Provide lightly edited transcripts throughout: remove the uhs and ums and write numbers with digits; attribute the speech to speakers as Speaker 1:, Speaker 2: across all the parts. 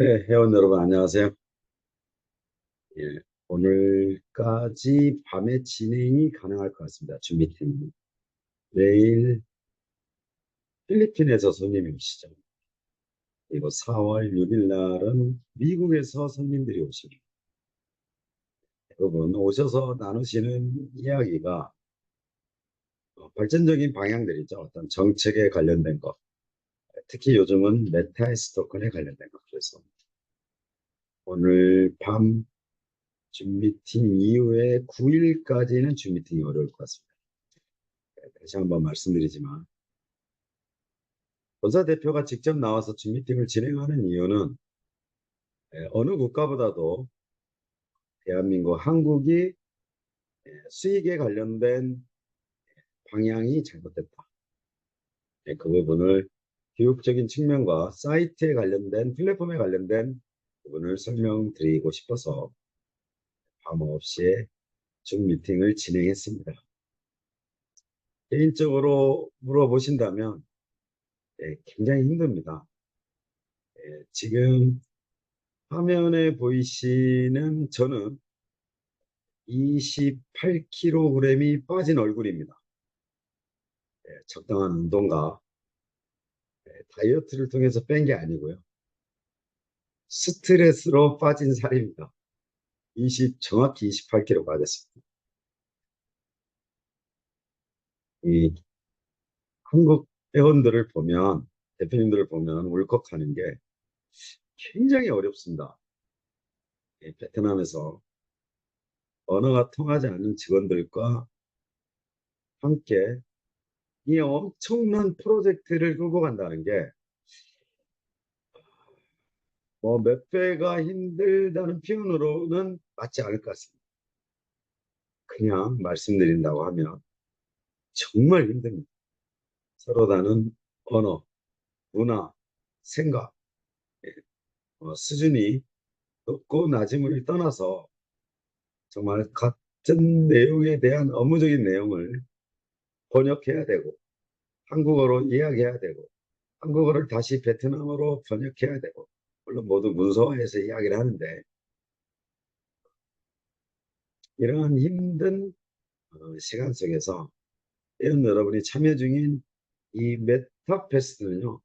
Speaker 1: 네, 회원 여러분 안녕하세요. 예, 오늘까지 밤에 진행이 가능할 것 같습니다. 줌미팅. 내일 필리핀에서 손님이 오시죠. 그리고 4월 6일 날은 미국에서 손님들이 오십니다. 여러분 오셔서 나누시는 이야기가 발전적인 방향들이죠. 어떤 정책에 관련된 것, 특히 요즘은 메타에스 토큰에 관련된 것. 그래서 오늘 밤 줌미팅 이후에 9일까지는 줌미팅이 어려울 것 같습니다. 다시 한번 말씀드리지만 본사 대표가 직접 나와서 줌 미팅을 진행하는 이유는 어느 국가보다도 대한민국, 한국이 수익에 관련된 방향이 잘못됐다. 그 부분을 교육적인 측면과 사이트에 관련된 플랫폼에 관련된 부분을 설명드리고 싶어서 밤 9시에 줌 미팅을 진행했습니다. 개인적으로 물어보신다면 굉장히 힘듭니다. 지금 화면에 보이시는 저는 28kg이 빠진 얼굴입니다. 적당한 운동과 다이어트를 통해서 뺀 게 아니고요. 스트레스로 빠진 살입니다. 정확히 28kg 빠졌습니다. 이 한국 회원들을 보면, 대표님들을 보면 울컥하는 게 굉장히 어렵습니다. 베트남에서 언어가 통하지 않는 직원들과 함께 이 엄청난 프로젝트를 끌고 간다는 게 몇 배가 힘들다는 표현으로는 맞지 않을 것 같습니다. 그냥 말씀드린다고 하면 정말 힘듭니다. 서로 다른 언어, 문화, 생각, 수준이 높고 낮음을 떠나서 정말 같은 내용에 대한 업무적인 내용을 번역해야 되고 한국어로 이야기해야 되고 한국어를 다시 베트남어로 번역해야 되고 물론 모두 문서화해서 이야기를 하는데 이러한 힘든 시간 속에서 회원 여러분이 참여 중인 이 메타페스트는요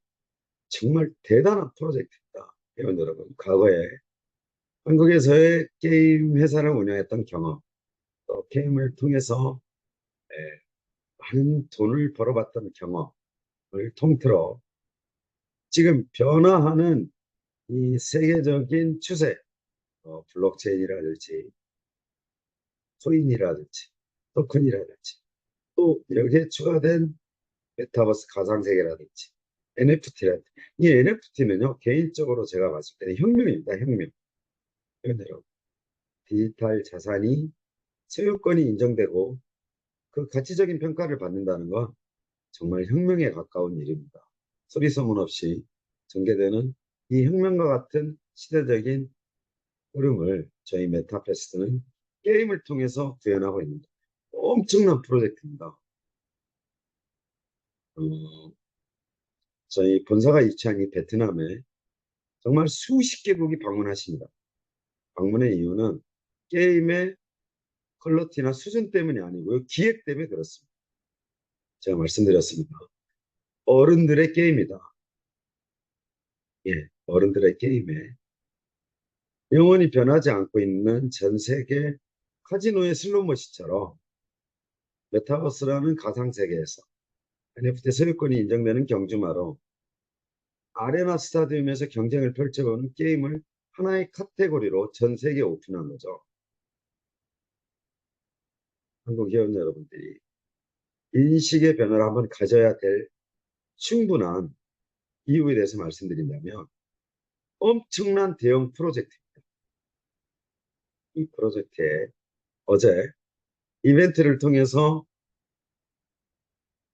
Speaker 1: 정말 대단한 프로젝트입니다. 회원 여러분 과거에 한국에서의 게임 회사를 운영했던 경험, 또 게임을 통해서 에, 많은 돈을 벌어봤던 경험을 통틀어 지금 변화하는 이 세계적인 추세, 블록체인이라든지 코인이라든지 토큰이라든지 또 여기에 추가된 메타버스 가상세계라든지 NFT라든지 이 NFT는요 개인적으로 제가 봤을 때는 혁명입니다. 혁명. 여러분 디지털 자산이 소유권이 인정되고 그 가치적인 평가를 받는다는 건 정말 혁명에 가까운 일입니다. 소리 소문 없이 전개되는 이 혁명과 같은 시대적인 흐름을 저희 메타페스트는 게임을 통해서 구현하고 있습니다. 엄청난 프로젝트입니다. 어, 저희 본사가 위치한 이 베트남에 정말 수십 개국이 방문하십니다. 방문의 이유는 게임의 퀄리티나 수준 때문이 아니고요. 기획 때문에 그렇습니다. 제가 말씀드렸습니다. 어른들의 게임이다. 예, 어른들의 게임에 영원히 변하지 않고 있는 전 세계 카지노의 슬롯머신처럼 메타버스라는 가상세계에서 NFT 소유권이 인정되는 경주마로 아레나 스타디움에서 경쟁을 펼쳐보는 게임을 하나의 카테고리로 전 세계에 오픈한 거죠. 한국 회원 여러분들이 인식의 변화를 한번 가져야 될 충분한 이유에 대해서 말씀드린다면 엄청난 대형 프로젝트입니다. 이 프로젝트에 어제 이벤트를 통해서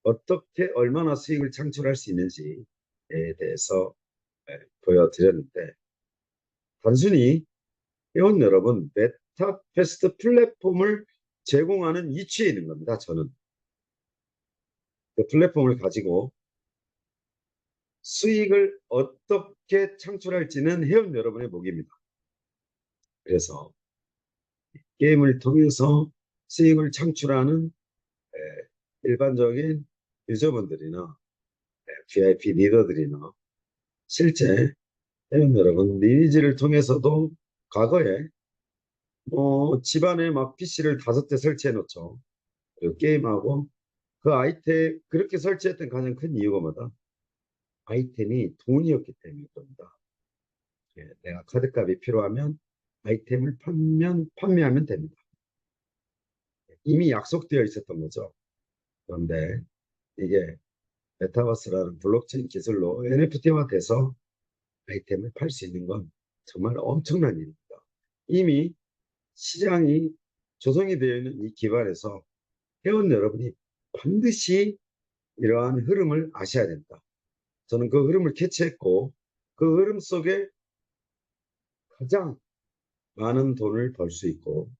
Speaker 1: 어떻게 얼마나 수익을 창출할 수 있는지에 대해서 보여드렸는데 단순히 회원 여러분 메타퀘스트 플랫폼을 제공하는 위치에 있는 겁니다. 저는 그 플랫폼을 가지고 수익을 어떻게 창출할지는 회원 여러분의 몫입니다. 그래서 게임을 통해서 수익을 창출하는 일반적인 유저분들이나 VIP 리더들이나 실제 회원 여러분 리니지를 통해서도 과거에 집안에 막 PC를 5대 설치해 놓죠. 그리고 게임하고 그 아이템 그렇게 설치했던 가장 큰 이유가 뭐다? 아이템이 돈이었기 때문입니다. 내가 카드값이 필요하면 아이템을 판매하면 됩니다. 이미 약속되어 있었던 거죠. 그런데 이게 메타버스라는 블록체인 기술로 NFT화 돼서 아이템을 팔 수 있는 건 정말 엄청난 일입니다. 이미 시장이 조성이 되어 있는 이 기반에서 회원 여러분이 반드시 이러한 흐름을 아셔야 된다. 저는 그 흐름을 캐치했고 그 흐름 속에 가장 많은 돈을 벌 수 있고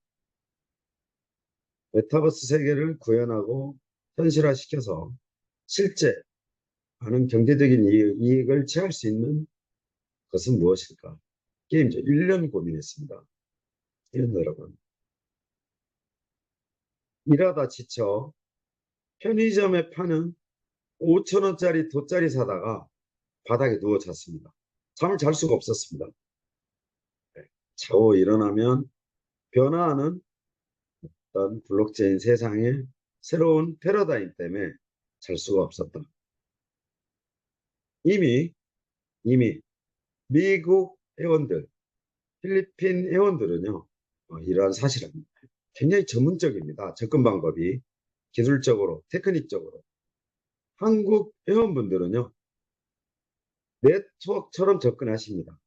Speaker 1: 메타버스 세계를 구현하고 현실화시켜서 실제 많은 경제적인 이익을 취할 수 있는 것은 무엇일까? 게임죠. 1년 고민했습니다. 이런 여러분. 일하다 지쳐 편의점에 파는 5천 원짜리 돗자리 사다가 바닥에 누워 잤습니다. 잠을 잘 수가 없었습니다. 자고 일어나면 변화하는 어떤 블록체인 세상의 새로운 패러다임 때문에 잘 수가 없었다. 이미 미국 회원들, 필리핀 회원들은요, 이러한 사실은 굉장히 전문적입니다. 접근 방법이 기술적으로, 테크닉적으로. 한국 회원분들은요, 네트워크처럼 접근하십니다.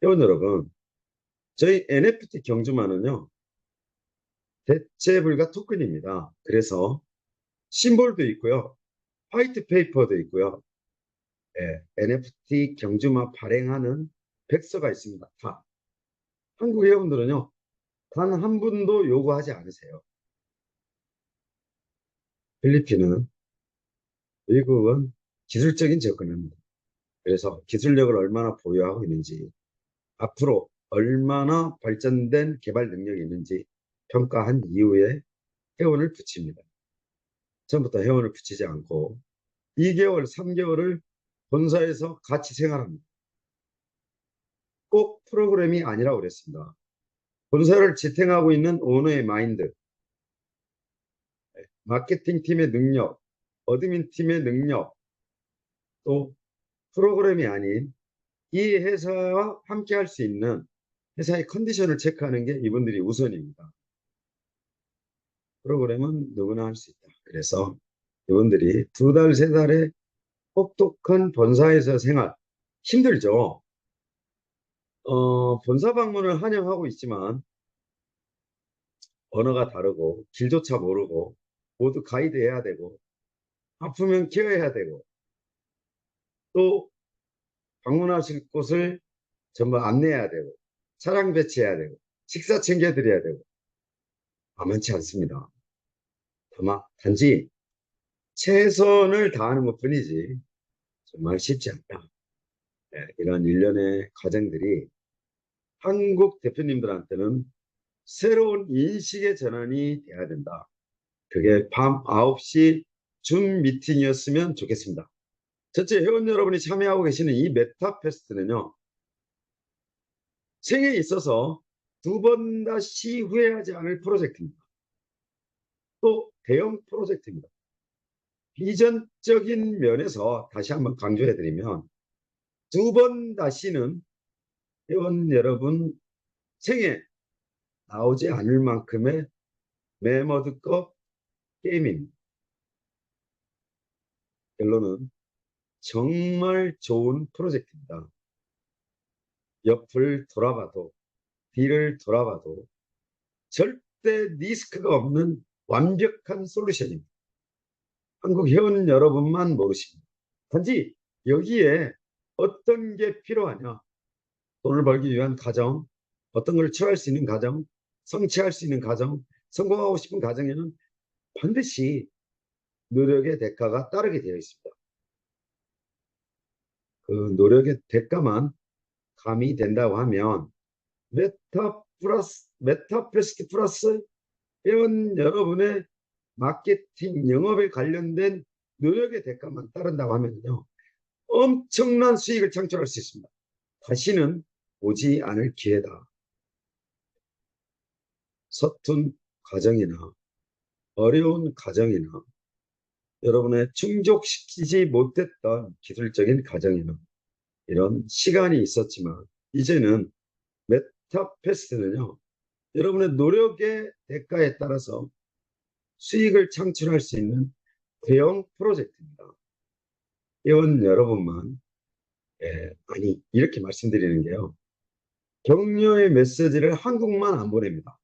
Speaker 1: 회원 여러분, 저희 NFT 경주만은요, 대체 불가 토큰입니다. 그래서 심볼도 있고요, 화이트 페이퍼도 있고요, NFT 경주만 발행하는 백서가 있습니다. 다. 한국 회원들은요, 단 한 분도 요구하지 않으세요. 필리핀은, 미국은 기술적인 접근입니다. 그래서 기술력을 얼마나 보유하고 있는지, 앞으로 얼마나 발전된 개발 능력이 있는지 평가한 이후에 회원을 붙입니다. 처음부터 회원을 붙이지 않고 2개월, 3개월을 본사에서 같이 생활합니다. 꼭 프로그램이 아니라고 그랬습니다. 본사를 지탱하고 있는 오너의 마인드, 마케팅 팀의 능력, 어드민 팀의 능력, 또 프로그램이 아닌 이 회사와 함께 할 수 있는 회사의 컨디션을 체크하는 게 이분들이 우선입니다. 프로그램은 누구나 할 수 있다. 그래서 이분들이 2달, 3달의 혹독한 본사에서 생활, 힘들죠. 본사 방문을 환영하고 있지만 언어가 다르고 길조차 모르고 모두 가이드해야 되고 아프면 케어해야 되고 또 방문하실 곳을 전부 안내해야 되고 차량 배치해야 되고 식사 챙겨드려야 되고 만만치 않습니다. 다만 단지 최선을 다하는 것 뿐이지 정말 쉽지 않다. 이런 일련의 과정들이 한국 대표님들한테는 새로운 인식의 전환이 돼야 된다. 그게 밤 9시 줌 미팅이었으면 좋겠습니다. 전체 회원 여러분이 참여하고 계시는 이 메타페스트는요. 생에 있어서 2번 다시 후회하지 않을 프로젝트입니다. 또 대형 프로젝트입니다. 비전적인 면에서 다시 한번 강조해드리면 2번 다시는 회원 여러분 생에 나오지 않을 만큼의 메머드급 게임입니다. 결론은 정말 좋은 프로젝트입니다. 옆을 돌아봐도 뒤를 돌아봐도 절대 리스크가 없는 완벽한 솔루션입니다. 한국 회원 여러분만 모르십니다. 단지 여기에 어떤 게 필요하냐, 돈을 벌기 위한 가정, 어떤 걸 취할 수 있는 가정, 성취할 수 있는 가정, 성공하고 싶은 가정에는 반드시 노력의 대가가 따르게 되어 있습니다. 그 노력의 대가만 가미된다고 하면 메타패스트 플러스 회원 여러분의 마케팅 영업에 관련된 노력의 대가만 따른다고 하면요, 엄청난 수익을 창출할 수 있습니다. 다시는 오지 않을 기회다. 서툰 과정이나 어려운 과정이나 여러분의 충족시키지 못했던 기술적인 과정이나 이런 시간이 있었지만 이제는 메타패스트는요, 여러분의 노력의 대가에 따라서 수익을 창출할 수 있는 대형 프로젝트입니다. 회원 여러분만, 아니, 이렇게 말씀드리는 게요, 격려의 메시지를 한국만 안 보냅니다.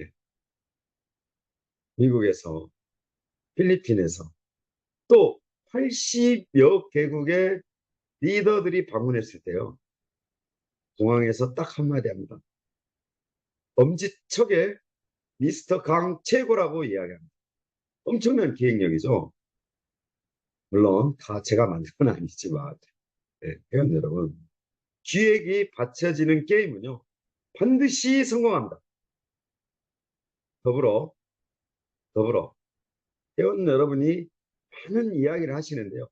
Speaker 1: 예, 미국에서, 필리핀에서, 또 80여 개국의 리더들이 방문했을 때요, 공항에서 딱 한마디 합니다. 엄지척의 미스터 강 최고라고 이야기합니다. 엄청난 기획력이죠. 물론 다 제가 만든 건 아니지만, 회원 여러분, 기획이 받쳐지는 게임은요, 반드시 성공합니다. 더불어, 더불어, 회원 여러분이 많은 이야기를 하시는데요.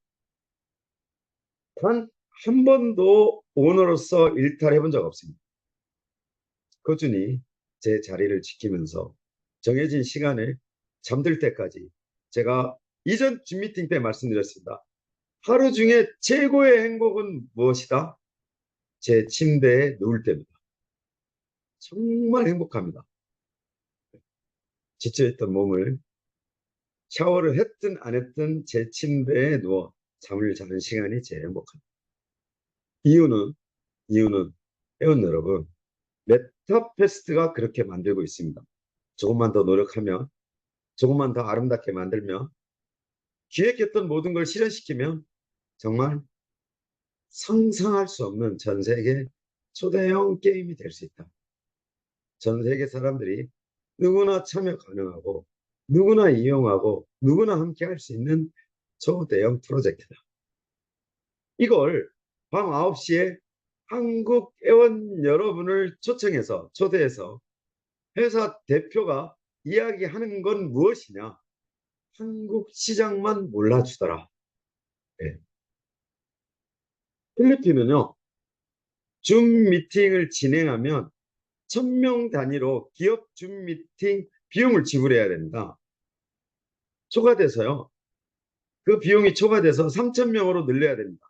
Speaker 1: 단 한 번도 오너로서 일탈해 본 적 없습니다. 꾸준히 제 자리를 지키면서 정해진 시간에 잠들 때까지, 제가 이전 줌 미팅 때 말씀드렸습니다. 하루 중에 최고의 행복은 무엇이다? 제 침대에 누울 때입니다. 정말 행복합니다. 지쳐있던 몸을 샤워를 했든 안 했든 제 침대에 누워 잠을 자는 시간이 제일 행복합니다. 이유는 회원 여러분, 메타패스트가 그렇게 만들고 있습니다. 조금만 더 노력하면, 조금만 더 아름답게 만들면, 기획했던 모든 걸 실현시키면 정말 상상할 수 없는 전 세계 초대형 게임이 될 수 있다. 전 세계 사람들이 누구나 참여 가능하고 누구나 이용하고 누구나 함께 할 수 있는 초대형 프로젝트다. 이걸 밤 9시에 한국 회원 여러분을 초대해서 회사 대표가 이야기하는 건 무엇이냐? 한국 시장만 몰라주더라. 네. 필리핀은요, 줌 미팅을 진행하면 1000명 단위로 기업 줌 미팅 비용을 지불해야 됩니다. 초과돼서요. 그 비용이 초과돼서 3000명으로 늘려야 됩니다.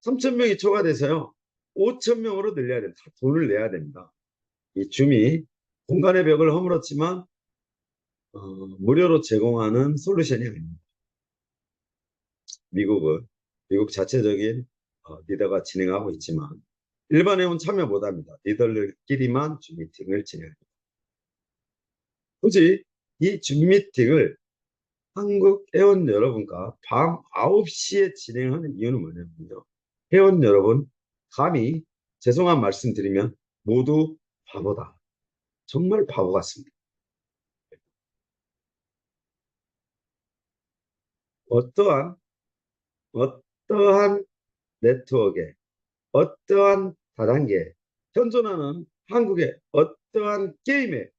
Speaker 1: 3000명이 초과돼서요. 5000명으로 늘려야 됩니다. 돈을 내야 됩니다. 이 줌이 공간의 벽을 허물었지만 무료로 제공하는 솔루션이 아닙니다. 미국 자체적인 리더가 진행하고 있지만 일반 회원 참여 못합니다. 리더들끼리만 줌 미팅을 진행합니다. 굳이 이 줌 미팅을 한국 회원 여러분과 밤 9시에 진행하는 이유는 뭐냐면요. 회원 여러분, 감히 죄송한 말씀 드리면 모두 바보다. 정말 바보 같습니다. 어떠한, 어떠한 네트워크에, 어떠한 다단계에, 현존하는 한국의 어떠한 게임에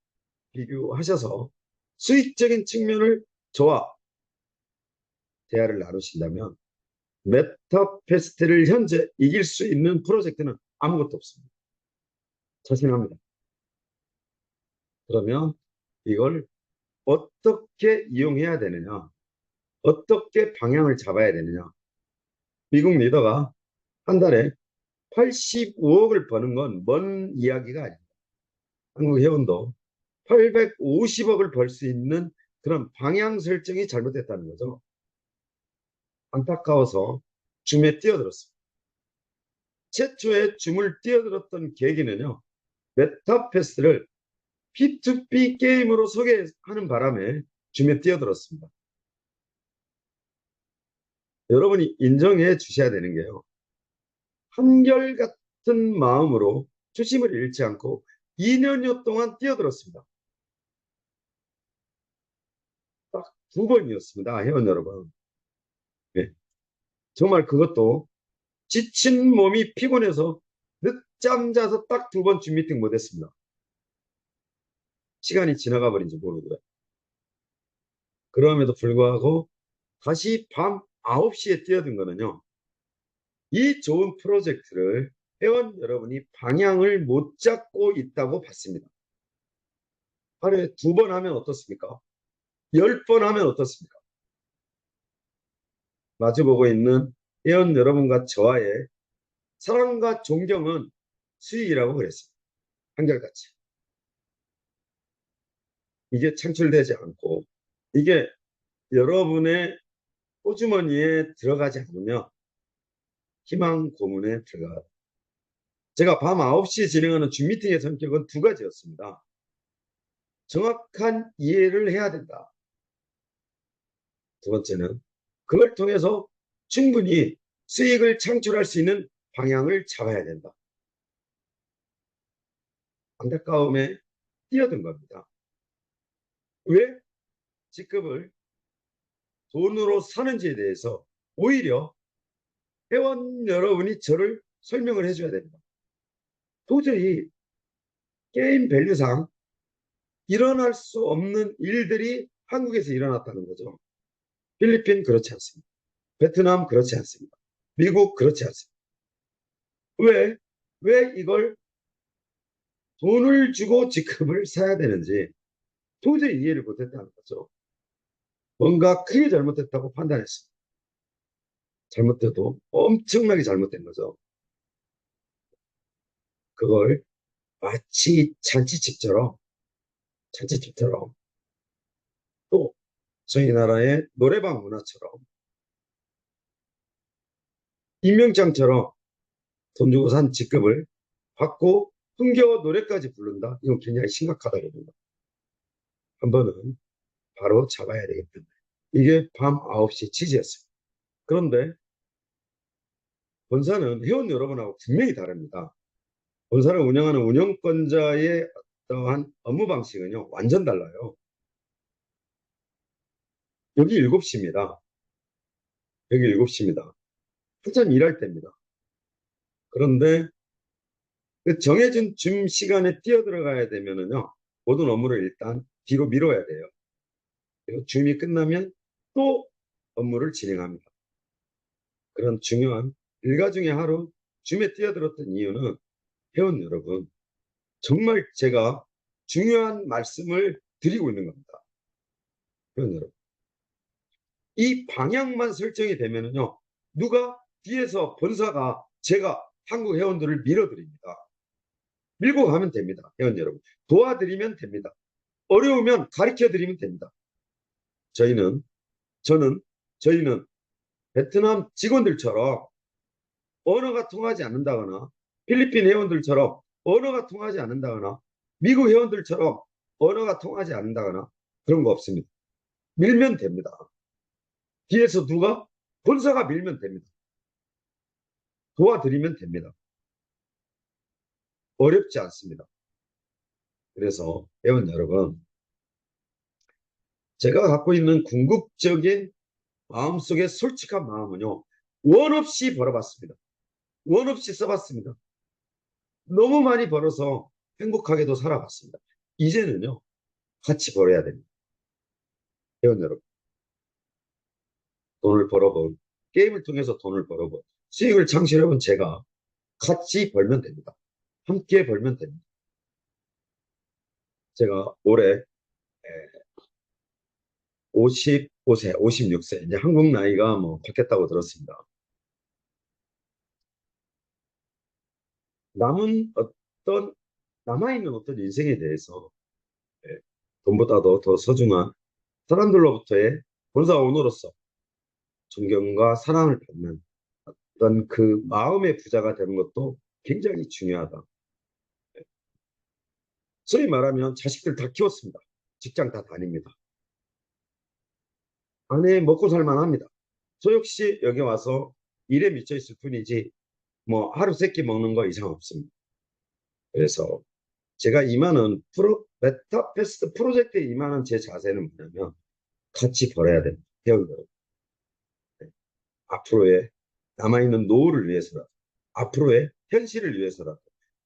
Speaker 1: 비교하셔서 수익적인 측면을 저와 대화를 나누신다면 메타패스트를 현재 이길 수 있는 프로젝트는 아무것도 없습니다. 자신합니다. 그러면 이걸 어떻게 이용해야 되느냐, 어떻게 방향을 잡아야 되느냐. 미국 리더가 한 달에 85억을 버는 건 먼 이야기가 아닙니다. 한국 회원도 850억을 벌 수 있는 그런 방향 설정이 잘못됐다는 거죠. 안타까워서 줌에 뛰어들었습니다. 최초에 줌을 뛰어들었던 계기는요, 메타패스를 P2P 게임으로 소개하는 바람에 줌에 뛰어들었습니다. 여러분이 인정해 주셔야 되는 게요, 한결같은 마음으로 초심을 잃지 않고 2년여 동안 뛰어들었습니다. 딱 2번이었습니다. 회원 여러분. 네. 정말 그것도 지친 몸이 피곤해서 늦잠 자서 딱 2번 줌 미팅 못했습니다. 시간이 지나가 버린지 모르고요. 그럼에도 불구하고 다시 밤 9시에 뛰어든 거는요. 이 좋은 프로젝트를 회원 여러분이 방향을 못 잡고 있다고 봤습니다. 하루에 2번 하면 어떻습니까? 10번 하면 어떻습니까? 마주보고 있는 회원 여러분과 저와의 사랑과 존경은 수익이라고 그랬습니다. 한결같이. 이게 창출되지 않고 이게 여러분의 호주머니에 들어가지 않으면 희망 고문에 들어가. 제가 밤 9시에 진행하는 줌 미팅의 성격은 2가지였습니다. 정확한 이해를 해야 된다. 2번째는 그걸 통해서 충분히 수익을 창출할 수 있는 방향을 잡아야 된다. 안타까움에 뛰어든 겁니다. 왜 직급을 돈으로 사는지에 대해서 오히려 회원 여러분이 저를 설명을 해줘야 됩니다. 도저히 게임 밸류상 일어날 수 없는 일들이 한국에서 일어났다는 거죠. 필리핀 그렇지 않습니다. 베트남 그렇지 않습니다. 미국 그렇지 않습니다. 왜 이걸 돈을 주고 직급을 사야 되는지 도저히 이해를 못했다는 거죠. 뭔가 크게 잘못됐다고 판단했습니다. 잘못돼도 엄청나게 잘못된 거죠. 그걸 마치 잔치집처럼 또 저희 나라의 노래방 문화처럼 임명장처럼 돈 주고 산 직급을 받고 흥겨워 노래까지 부른다? 이건 굉장히 심각하다고 봅니다. 한 번은 바로 잡아야 되겠다. 이게 밤 9시 취지였어요. 그런데 본사는 회원 여러분하고 분명히 다릅니다. 본사를 운영하는 운영권자의 어떠한 업무 방식은요, 완전 달라요. 여기 7시입니다. 여기 7시입니다. 한참 일할 때입니다. 그런데 그 정해진 줌 시간에 뛰어들어가야 되면은요, 모든 업무를 일단 뒤로 미뤄야 돼요. 그리고 줌이 끝나면 또 업무를 진행합니다. 그런 중요한 일과 중에 하루 줌에 뛰어들었던 이유는 회원 여러분, 정말 제가 중요한 말씀을 드리고 있는 겁니다. 회원 여러분. 이 방향만 설정이 되면은요, 누가 뒤에서 본사가 제가 한국 회원들을 밀어드립니다. 밀고 가면 됩니다. 회원 여러분. 도와드리면 됩니다. 어려우면 가르쳐 드리면 됩니다. 저희는 베트남 직원들처럼 언어가 통하지 않는다거나 필리핀 회원들처럼 언어가 통하지 않는다거나 미국 회원들처럼 언어가 통하지 않는다거나 그런 거 없습니다. 밀면 됩니다. 뒤에서 누가 본사가 밀면 됩니다. 도와드리면 됩니다. 어렵지 않습니다. 그래서 회원 여러분, 제가 갖고 있는 궁극적인 마음속의 솔직한 마음은요, 원 없이 벌어봤습니다. 원 없이 써봤습니다. 너무 많이 벌어서 행복하게도 살아봤습니다. 이제는요, 같이 벌어야 됩니다. 회원 여러분, 돈을 벌어본, 게임을 통해서 돈을 벌어본, 수익을 창출해본 제가 같이 벌면 됩니다. 함께 벌면 됩니다. 제가 올해 55세, 56세, 이제 한국 나이가 뭐 바뀌었다고 들었습니다. 남은 어떤, 남아있는 어떤 인생에 대해서 예, 돈보다도 더 소중한 사람들로부터의 본사 오너로서 존경과 사랑을 받는 어떤 그 마음의 부자가 되는 것도 굉장히 중요하다. 소위 말하면 자식들 다 키웠습니다. 직장 다 다닙니다. 아내 먹고 살만합니다. 저 역시 여기 와서 일에 미쳐 있을 뿐이지 뭐 하루 세끼 먹는 거 이상 없습니다. 그래서 제가 임하는 메타패스트 프로젝트에 임하는 제 자세는 뭐냐면 같이 벌어야 됩니다. 회원들. 앞으로의 남아있는 노후를 위해서라도, 앞으로의 현실을 위해서라도.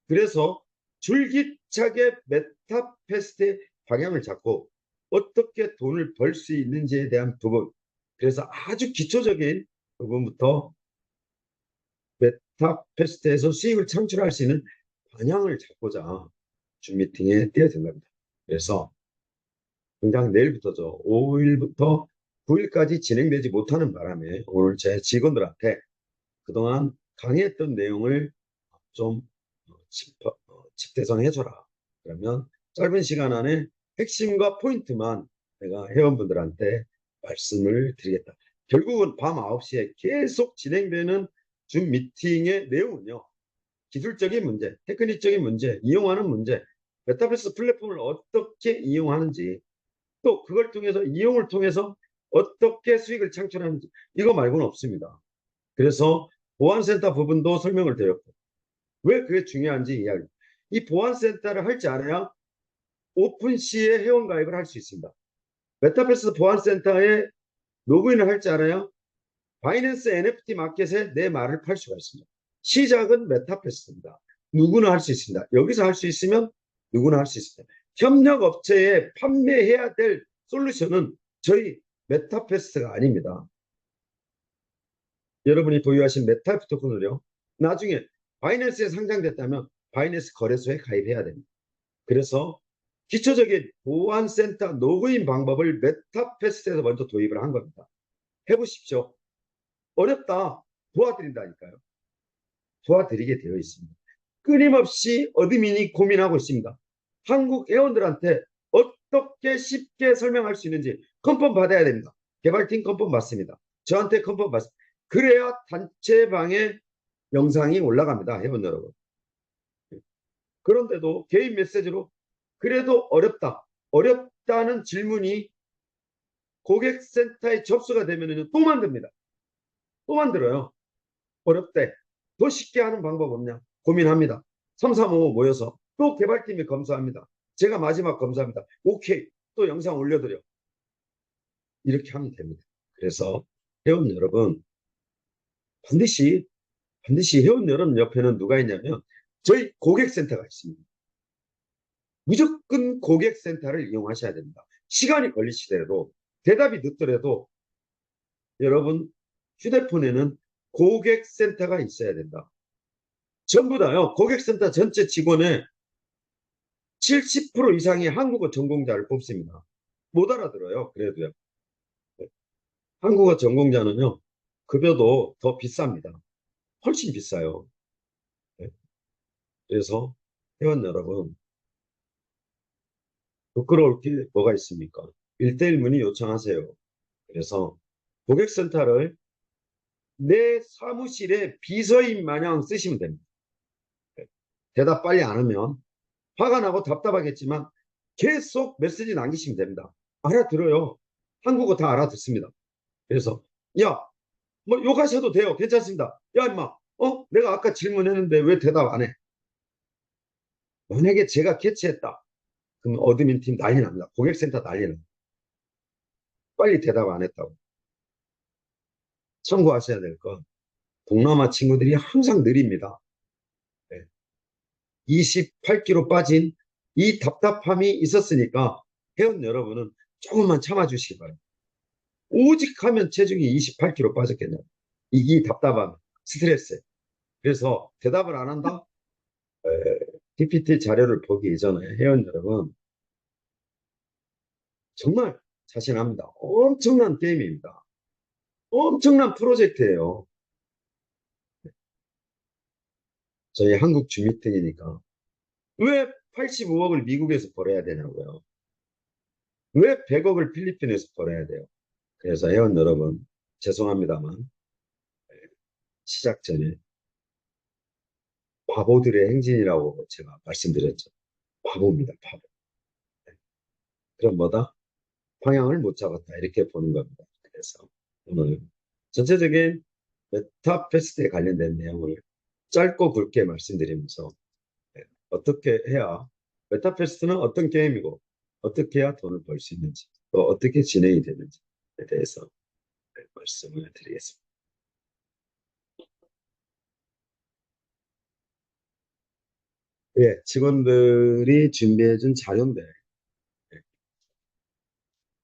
Speaker 1: 그래서 줄기차게 메타패스트의 방향을 잡고 어떻게 돈을 벌 수 있는지에 대한 부분, 그래서 아주 기초적인 부분부터 메타패스트에서 수익을 창출할 수 있는 방향을 잡고자 줌 미팅에 뛰어든 겁니다. 그래서 당장 내일부터죠. 5일부터 9일까지 진행되지 못하는 바람에 오늘 제 직원들한테 그동안 강의했던 내용을 좀 집대성해줘라. 그러면 짧은 시간 안에 핵심과 포인트만 내가 회원분들한테 말씀을 드리겠다. 결국은 밤 9시에 계속 진행되는 줌 미팅의 내용은요. 기술적인 문제, 테크닉적인 문제, 이용하는 문제, 메타버스 플랫폼을 어떻게 이용하는지, 또 그걸 통해서 이용을 통해서 어떻게 수익을 창출하는지, 이거 말고는 없습니다. 그래서 보안센터 부분도 설명을 드렸고, 왜 그게 중요한지 이야기. 이 보안센터를 할 줄 알아야 오픈시에 회원가입을 할 수 있습니다. 메타버스 보안센터에 로그인을 할 줄 알아야 바이낸스 NFT 마켓에 내 말을 팔 수가 있습니다. 시작은 메타버스입니다. 누구나 할 수 있습니다. 여기서 할 수 있으면 누구나 할 수 있습니다. 협력업체에 판매해야 될 솔루션은 저희 메타버스가 아닙니다. 여러분이 보유하신 메타 토큰을요. 나중에 바이낸스에 상장됐다면 바이낸스 거래소에 가입해야 됩니다. 그래서 기초적인 보안센터 로그인 방법을 메타패스에서 먼저 도입을 한 겁니다. 해보십시오. 어렵다. 도와드린다니까요. 도와드리게 되어 있습니다. 끊임없이 어드민이 고민하고 있습니다. 한국 회원들한테 어떻게 쉽게 설명할 수 있는지 컨펌 받아야 됩니다. 개발팀 컨펌 받습니다. 저한테 컨펌 받습니다. 그래야 단체방에 영상이 올라갑니다. 회원 여러분. 그런데도 개인 메시지로 그래도 어렵다. 어렵다는 질문이 고객센터에 접수가 되면 또 만듭니다. 또 만들어요. 어렵대. 더 쉽게 하는 방법 없냐? 고민합니다. 3355 모여서 또 개발팀이 검사합니다. 제가 마지막 검사합니다. 오케이. 또 영상 올려드려. 이렇게 하면 됩니다. 그래서 회원 여러분 반드시 회원 여러분 옆에는 누가 있냐면 저희 고객센터가 있습니다. 무조건 고객센터를 이용하셔야 됩니다. 시간이 걸리시더라도 대답이 늦더라도 여러분 휴대폰에는 고객센터가 있어야 된다. 전부 다요. 고객센터 전체 직원의 70% 이상이 한국어 전공자를 뽑습니다. 못 알아들어요. 그래도요. 한국어 전공자는요. 급여도 더 비쌉니다. 훨씬 비싸요. 그래서 회원 여러분 부끄러울 게 뭐가 있습니까? 1대1 문의 요청하세요. 그래서 고객센터를 내 사무실에 비서인 마냥 쓰시면 됩니다. 대답 빨리 안 하면 화가 나고 답답하겠지만 계속 메시지 남기시면 됩니다. 알아들어요. 한국어 다 알아듣습니다. 그래서 야, 뭐 욕하셔도 돼요. 괜찮습니다. 야, 임마, 내가 아까 질문했는데 왜 대답 안 해? 만약에 제가 캐치했다. 그럼 어드민 팀 난리 납니다. 고객센터 난리 납니다. 빨리 대답 안 했다고. 참고하셔야 될 건 동남아 친구들이 항상 느립니다. 28kg 빠진 이 답답함이 있었으니까 회원 여러분은 조금만 참아주시기 바랍니다. 오직 하면 체중이 28kg 빠졌겠냐고. 이 답답함, 스트레스. 그래서 대답을 안 한다? PPT 자료를 보기 이전에 회원 여러분 정말 자신합니다. 엄청난 게임입니다. 엄청난 프로젝트예요. 저희 한국 주미팅이니까 왜 85억을 미국에서 벌어야 되냐고요. 왜 100억을 필리핀에서 벌어야 돼요. 그래서 회원 여러분 죄송합니다만 시작 전에 바보들의 행진이라고 제가 말씀드렸죠. 바보입니다. 바보. 그럼 뭐다? 방향을 못 잡았다. 이렇게 보는 겁니다. 그래서 오늘 전체적인 메타패스트에 관련된 내용을 짧고 굵게 말씀드리면서 어떻게 해야 메타패스트는 어떤 게임이고 어떻게 해야 돈을 벌 수 있는지 또 어떻게 진행이 되는지에 대해서 말씀을 드리겠습니다. 예, 직원들이 준비해준 자료인데,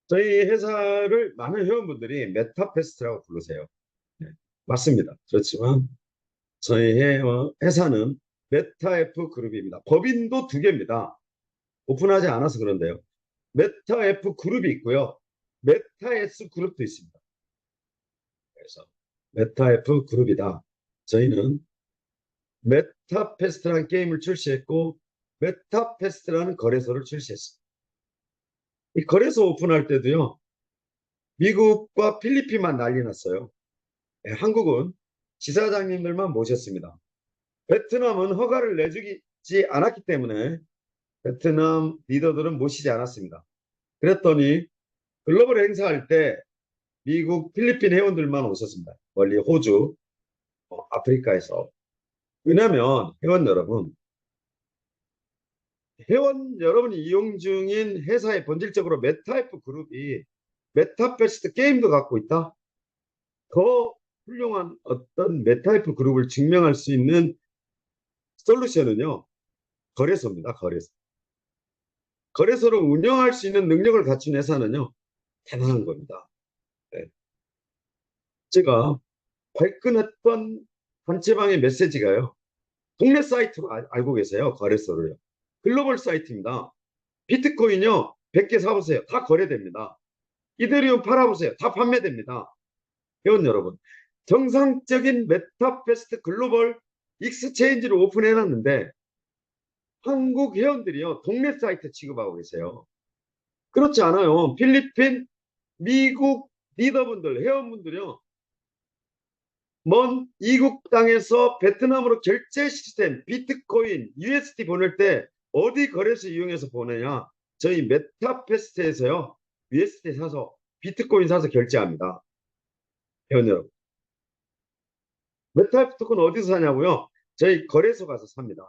Speaker 1: 저희 회사를 많은 회원분들이 메타페스트라고 부르세요. 네, 맞습니다. 그렇지만 저희 회사는 메타F 그룹입니다. 법인도 두 개입니다. 오픈하지 않아서 그런데요. 메타F 그룹이 있고요. 메타S 그룹도 있습니다. 그래서 메타F 그룹이다. 저희는 메타페스트라는 게임을 출시했고 메타페스트라는 거래소를 출시했습니다. 이 거래소 오픈할 때도요. 미국과 필리핀만 난리 났어요. 네, 한국은 지사장님들만 모셨습니다. 베트남은 허가를 내주지 않았기 때문에 베트남 리더들은 모시지 않았습니다. 그랬더니 글로벌 행사할 때 미국, 필리핀 회원들만 오셨습니다. 멀리 호주, 아프리카에서. 왜냐하면 회원 여러분이 이용 중인 회사의 본질적으로 메타F 그룹이 메타페스트 게임도 갖고 있다. 더 훌륭한 어떤 메타F 그룹을 증명할 수 있는 솔루션은요. 거래소입니다. 거래소. 거래소를 운영할 수 있는 능력을 갖춘 회사는요. 대단한 겁니다. 네. 제가 발끈했던 단체방의 메시지가요. 동네 사이트로 알고 계세요. 거래소를요. 글로벌 사이트입니다. 비트코인요. 100개 사보세요. 다 거래됩니다. 이더리움 팔아보세요. 다 판매됩니다. 회원 여러분. 정상적인 메타페스트 글로벌 익스체인지를 오픈해놨는데 한국 회원들이요. 동네 사이트 취급하고 계세요. 그렇지 않아요. 필리핀, 미국 리더분들, 회원분들이요. 먼 이국 땅에서 베트남으로 결제 시스템, 비트코인, USD 보낼 때 어디 거래소 이용해서 보내냐? 저희 메타페스트에서요. USD 사서 비트코인 사서 결제합니다. 회원 여러분. 메타비트코인 어디서 사냐고요? 저희 거래소 가서 삽니다.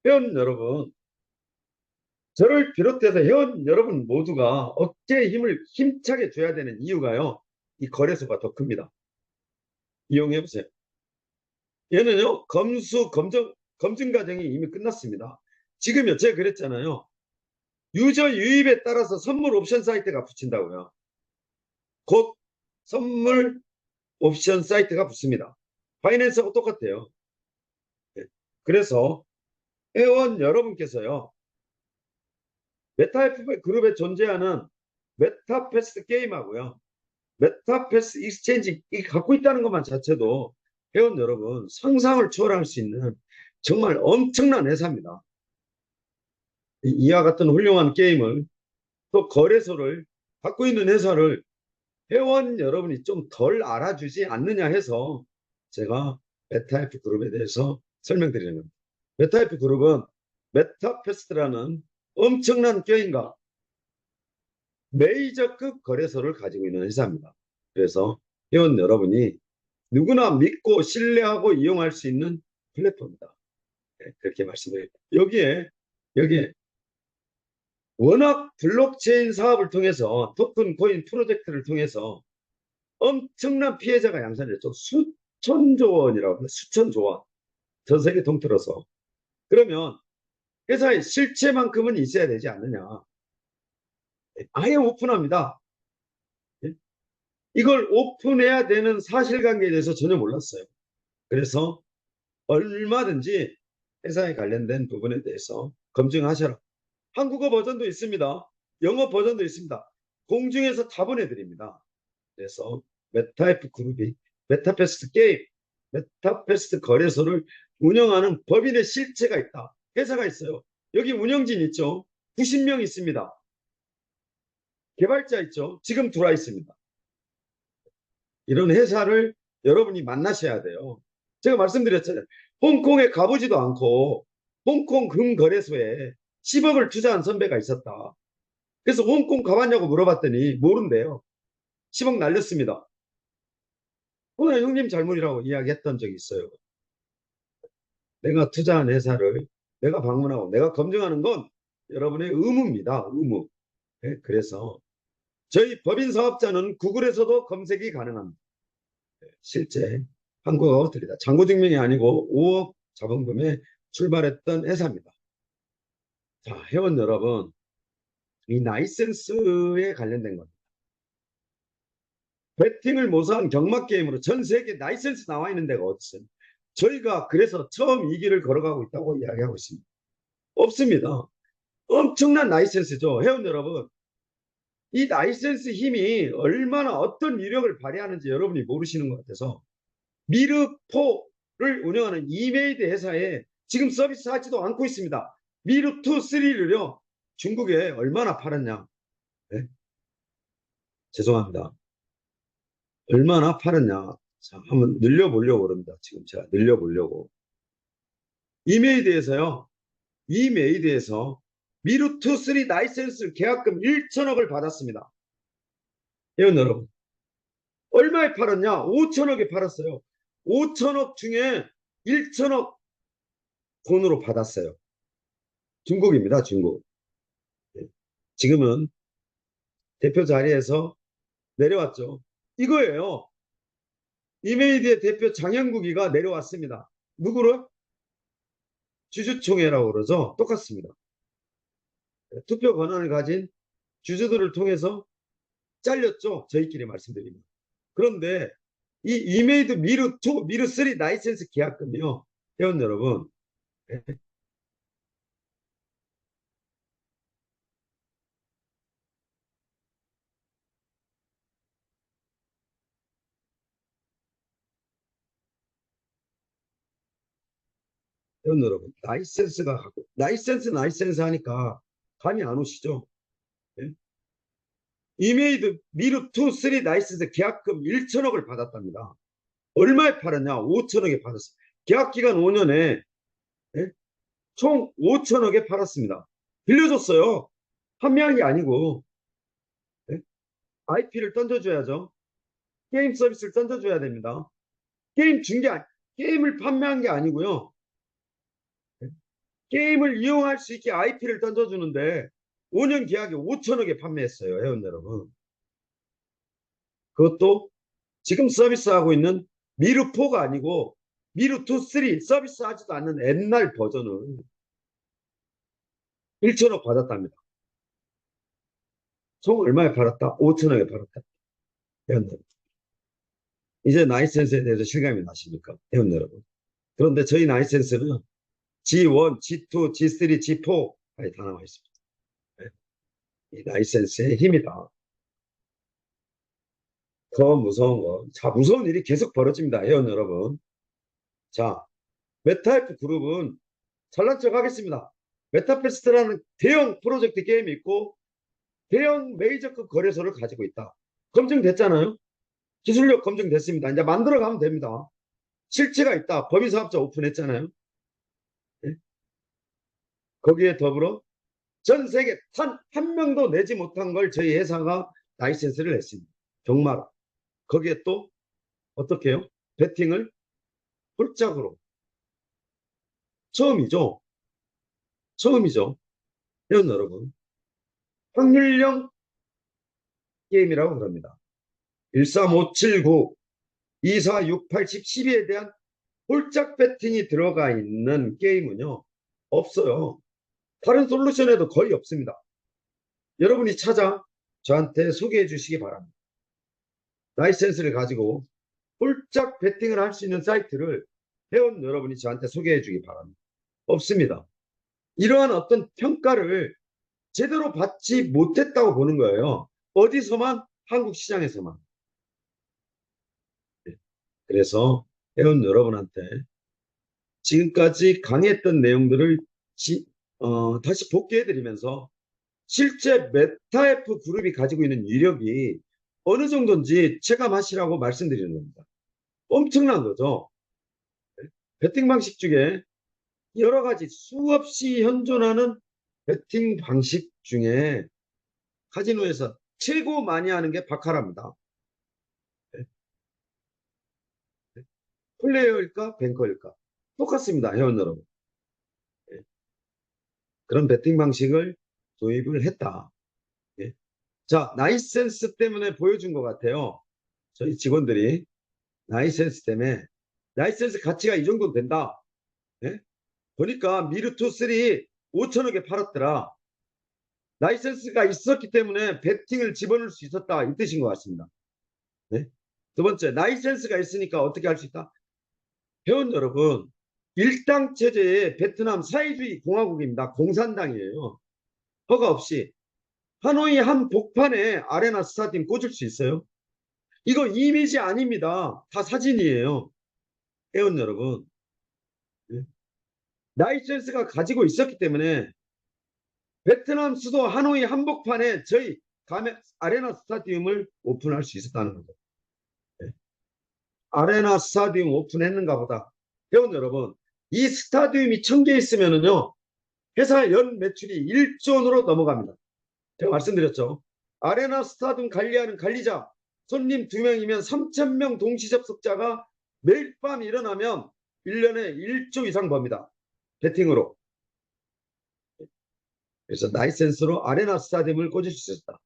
Speaker 1: 회원 여러분, 저를 비롯해서 회원 여러분 모두가 어깨에 힘을 힘차게 줘야 되는 이유가요. 이 거래소가 더 큽니다. 이용해 보세요. 얘는요, 검증 과정이 이미 끝났습니다. 지금요, 제가 그랬잖아요. 유저 유입에 따라서 선물 옵션 사이트가 붙인다고요. 곧 선물 옵션 사이트가 붙습니다. 파이낸스하고 똑같아요. 네. 그래서 회원 여러분께서요, 메타F 그룹에 존재하는 메타패스 게임하고요. 메타패스 익스체인지 갖고 있다는 것만 자체도 회원 여러분 상상을 초월할 수 있는 정말 엄청난 회사입니다. 이와 같은 훌륭한 게임을 또 거래소를 갖고 있는 회사를 회원 여러분이 좀 덜 알아주지 않느냐 해서 제가 메타F 그룹에 대해서 설명드리는 겁니다. 메타F 그룹은 메타패스트라는 엄청난 게임과 메이저급 거래소를 가지고 있는 회사입니다. 그래서 회원 여러분이 누구나 믿고 신뢰하고 이용할 수 있는 플랫폼입니다. 네, 그렇게 말씀드립니다. 여기에 워낙 블록체인 사업을 통해서 토큰 코인 프로젝트를 통해서 엄청난 피해자가 양산됐죠. 수천조 원이라고 합니다. 수천조 원. 전 세계 통틀어서. 그러면 회사의 실체만큼은 있어야 되지 않느냐. 아예 오픈합니다. 이걸 오픈해야 되는 사실관계에 대해서 전혀 몰랐어요. 그래서 얼마든지 회사에 관련된 부분에 대해서 검증하셔라. 한국어 버전도 있습니다. 영어 버전도 있습니다. 공중에서 다 보내드립니다. 그래서 메타F 그룹이 메타패스트 게임, 메타패스트 거래소를 운영하는 법인의 실체가 있다. 회사가 있어요. 여기 운영진 있죠. 90명 있습니다. 개발자 있죠. 지금 들어와 있습니다. 이런 회사를 여러분이 만나셔야 돼요. 제가 말씀드렸잖아요. 홍콩에 가보지도 않고 홍콩 금거래소에 10억을 투자한 선배가 있었다. 그래서 홍콩 가봤냐고 물어봤더니 모른대요. 10억 날렸습니다. 오늘 형님 잘못이라고 이야기했던 적이 있어요. 내가 투자한 회사를 내가 방문하고 내가 검증하는 건 여러분의 의무입니다. 의무. 네, 그래서 저희 법인 사업자는 구글에서도 검색이 가능합니다. 실제 한국하고 틀리다. 잔고증명이 아니고 5억 자본금에 출발했던 회사입니다. 자, 회원 여러분, 이 라이센스에 관련된 것. 배팅을 모사한 경마 게임으로 전 세계 라이센스 나와 있는 데가 어딨어요? 저희가 그래서 처음 이 길을 걸어가고 있다고 이야기하고 있습니다. 없습니다. 엄청난 라이센스죠. 회원 여러분, 이 라이센스 힘이 얼마나 어떤 위력을 발휘하는지 여러분이 모르시는 것 같아서 미르4를 운영하는 이메이드 회사에 지금 서비스하지도 않고 있습니다. 미르2, 3를요. 중국에 얼마나 팔았냐? 네? 죄송합니다. 얼마나 팔았냐? 자, 한번 늘려보려고 그럽니다. 지금 제가 늘려보려고. 이메이드에서요. 이메이드에서 미르2, 3 라이센스 계약금 1천억을 받았습니다. 회원 여러분. 얼마에 팔았냐? 5천억에 팔았어요. 5천억 중에 1천억 돈으로 받았어요. 중국입니다. 중국. 지금은 대표 자리에서 내려왔죠. 이거예요. 이메이드의 대표 장영국이가 내려왔습니다. 누구를? 주주총회라고 그러죠. 똑같습니다. 투표 권한을 가진 주주들을 통해서 잘렸죠. 저희끼리 말씀드립니다. 그런데 이 이메이드 미르2, 미르3 라이센스 계약금이요. 회원 여러분. 회원 여러분. 라이센스 하니까 감이 안 오시죠? 예? 이메이드 미르2, 3 라이센스 계약금 1천억을 받았답니다. 얼마에 팔았냐? 5천억에 팔았어요. 계약 기간 5년에 예? 총 5천억에 팔았습니다. 빌려줬어요. 판매한 게 아니고 예? IP를 던져줘야죠. 게임 서비스를 던져줘야 됩니다. 게임을 판매한 게 아니고요. 예? 게임을 이용할 수 있게 IP를 던져주는데 5년 계약에 5천억에 판매했어요. 회원 여러분. 그것도 지금 서비스하고 있는 미르4가 아니고 미르2, 3 서비스하지도 않는 옛날 버전을 1천억 받았답니다. 총 얼마에 팔았다? 5천억에 팔았다. 회원 여러분. 이제 라이센스에 대해서 실감이 나십니까? 회원 여러분. 그런데 저희 라이센스는 G1, G2, G3, G4까지 다 나와 있습니다. 이 라이센스의 힘이다. 더 무서운 거. 자, 무서운 일이 계속 벌어집니다. 회원 여러분. 자, 메타이프 그룹은 잘난 척 하겠습니다. 메타페스트라는 대형 프로젝트 게임이 있고 대형 메이저급 거래소를 가지고 있다. 검증됐잖아요. 기술력 검증됐습니다. 이제 만들어가면 됩니다. 실체가 있다. 법인사업자 오픈했잖아요. 예? 거기에 더불어 전 세계 단 한 명도 내지 못한 걸 저희 회사가 라이센스를 냈습니다. 정말 거기에 또 어떻게 해요? 배팅을 홀짝으로 처음이죠. 처음이죠. 회원 여러분. 확률형 게임이라고 그럽니다. 13579, 2468, 12에 대한 홀짝 배팅이 들어가 있는 게임은요. 없어요. 다른 솔루션에도 거의 없습니다. 여러분이 찾아 저한테 소개해 주시기 바랍니다. 라이센스를 가지고 홀짝 배팅을 할 수 있는 사이트를 회원 여러분이 저한테 소개해 주기 바랍니다. 없습니다. 이러한 어떤 평가를 제대로 받지 못했다고 보는 거예요. 어디서만? 한국 시장에서만. 그래서 회원 여러분한테 지금까지 강의했던 내용들을 다시 복귀해드리면서 실제 메타F 그룹이 가지고 있는 위력이 어느 정도인지 체감하시라고 말씀드리는 겁니다. 엄청난 거죠. 배팅 방식 중에 여러 가지 수없이 현존하는 배팅 방식 중에 카지노에서 최고 많이 하는 게 바카라입니다. 플레이어일까 뱅커일까 똑같습니다. 회원 여러분. 그런 배팅 방식을 도입을 했다. 자, 라이센스 때문에 보여준 것 같아요. 저희 직원들이 라이센스 때문에 라이센스 가치가 이 정도 된다. 보니까 미르2, 3 5천억에 팔았더라. 라이센스가 있었기 때문에 베팅을 집어넣을 수 있었다. 이 뜻인 것 같습니다. 네? 두 번째, 라이센스가 있으니까 어떻게 할 수 있다? 회원 여러분, 일당 체제의 베트남 사회주의 공화국입니다. 공산당이에요. 허가 없이 하노이 한 복판에 아레나 스타디움 꽂을 수 있어요? 이거 이미지 아닙니다. 다 사진이에요. 회원 여러분. 네? 라이센스가 가지고 있었기 때문에 베트남 수도 하노이 한복판에 저희 아레나 스타디움을 오픈할 수 있었다는 거죠. 네. 아레나 스타디움 오픈했는가 보다. 회원 여러분, 이 스타디움이 1000개 있으면은요, 회사 연 매출이 1조 원으로 넘어갑니다. 제가 말씀드렸죠. 아레나 스타디움 관리하는 관리자, 손님 2명이면 3,000명 동시 접속자가 매일 밤 일어나면 1년에 1조 이상 법니다. 베팅으로. 그래서 라이센스로 아레나 스타디움을 꽂을 수 있었다.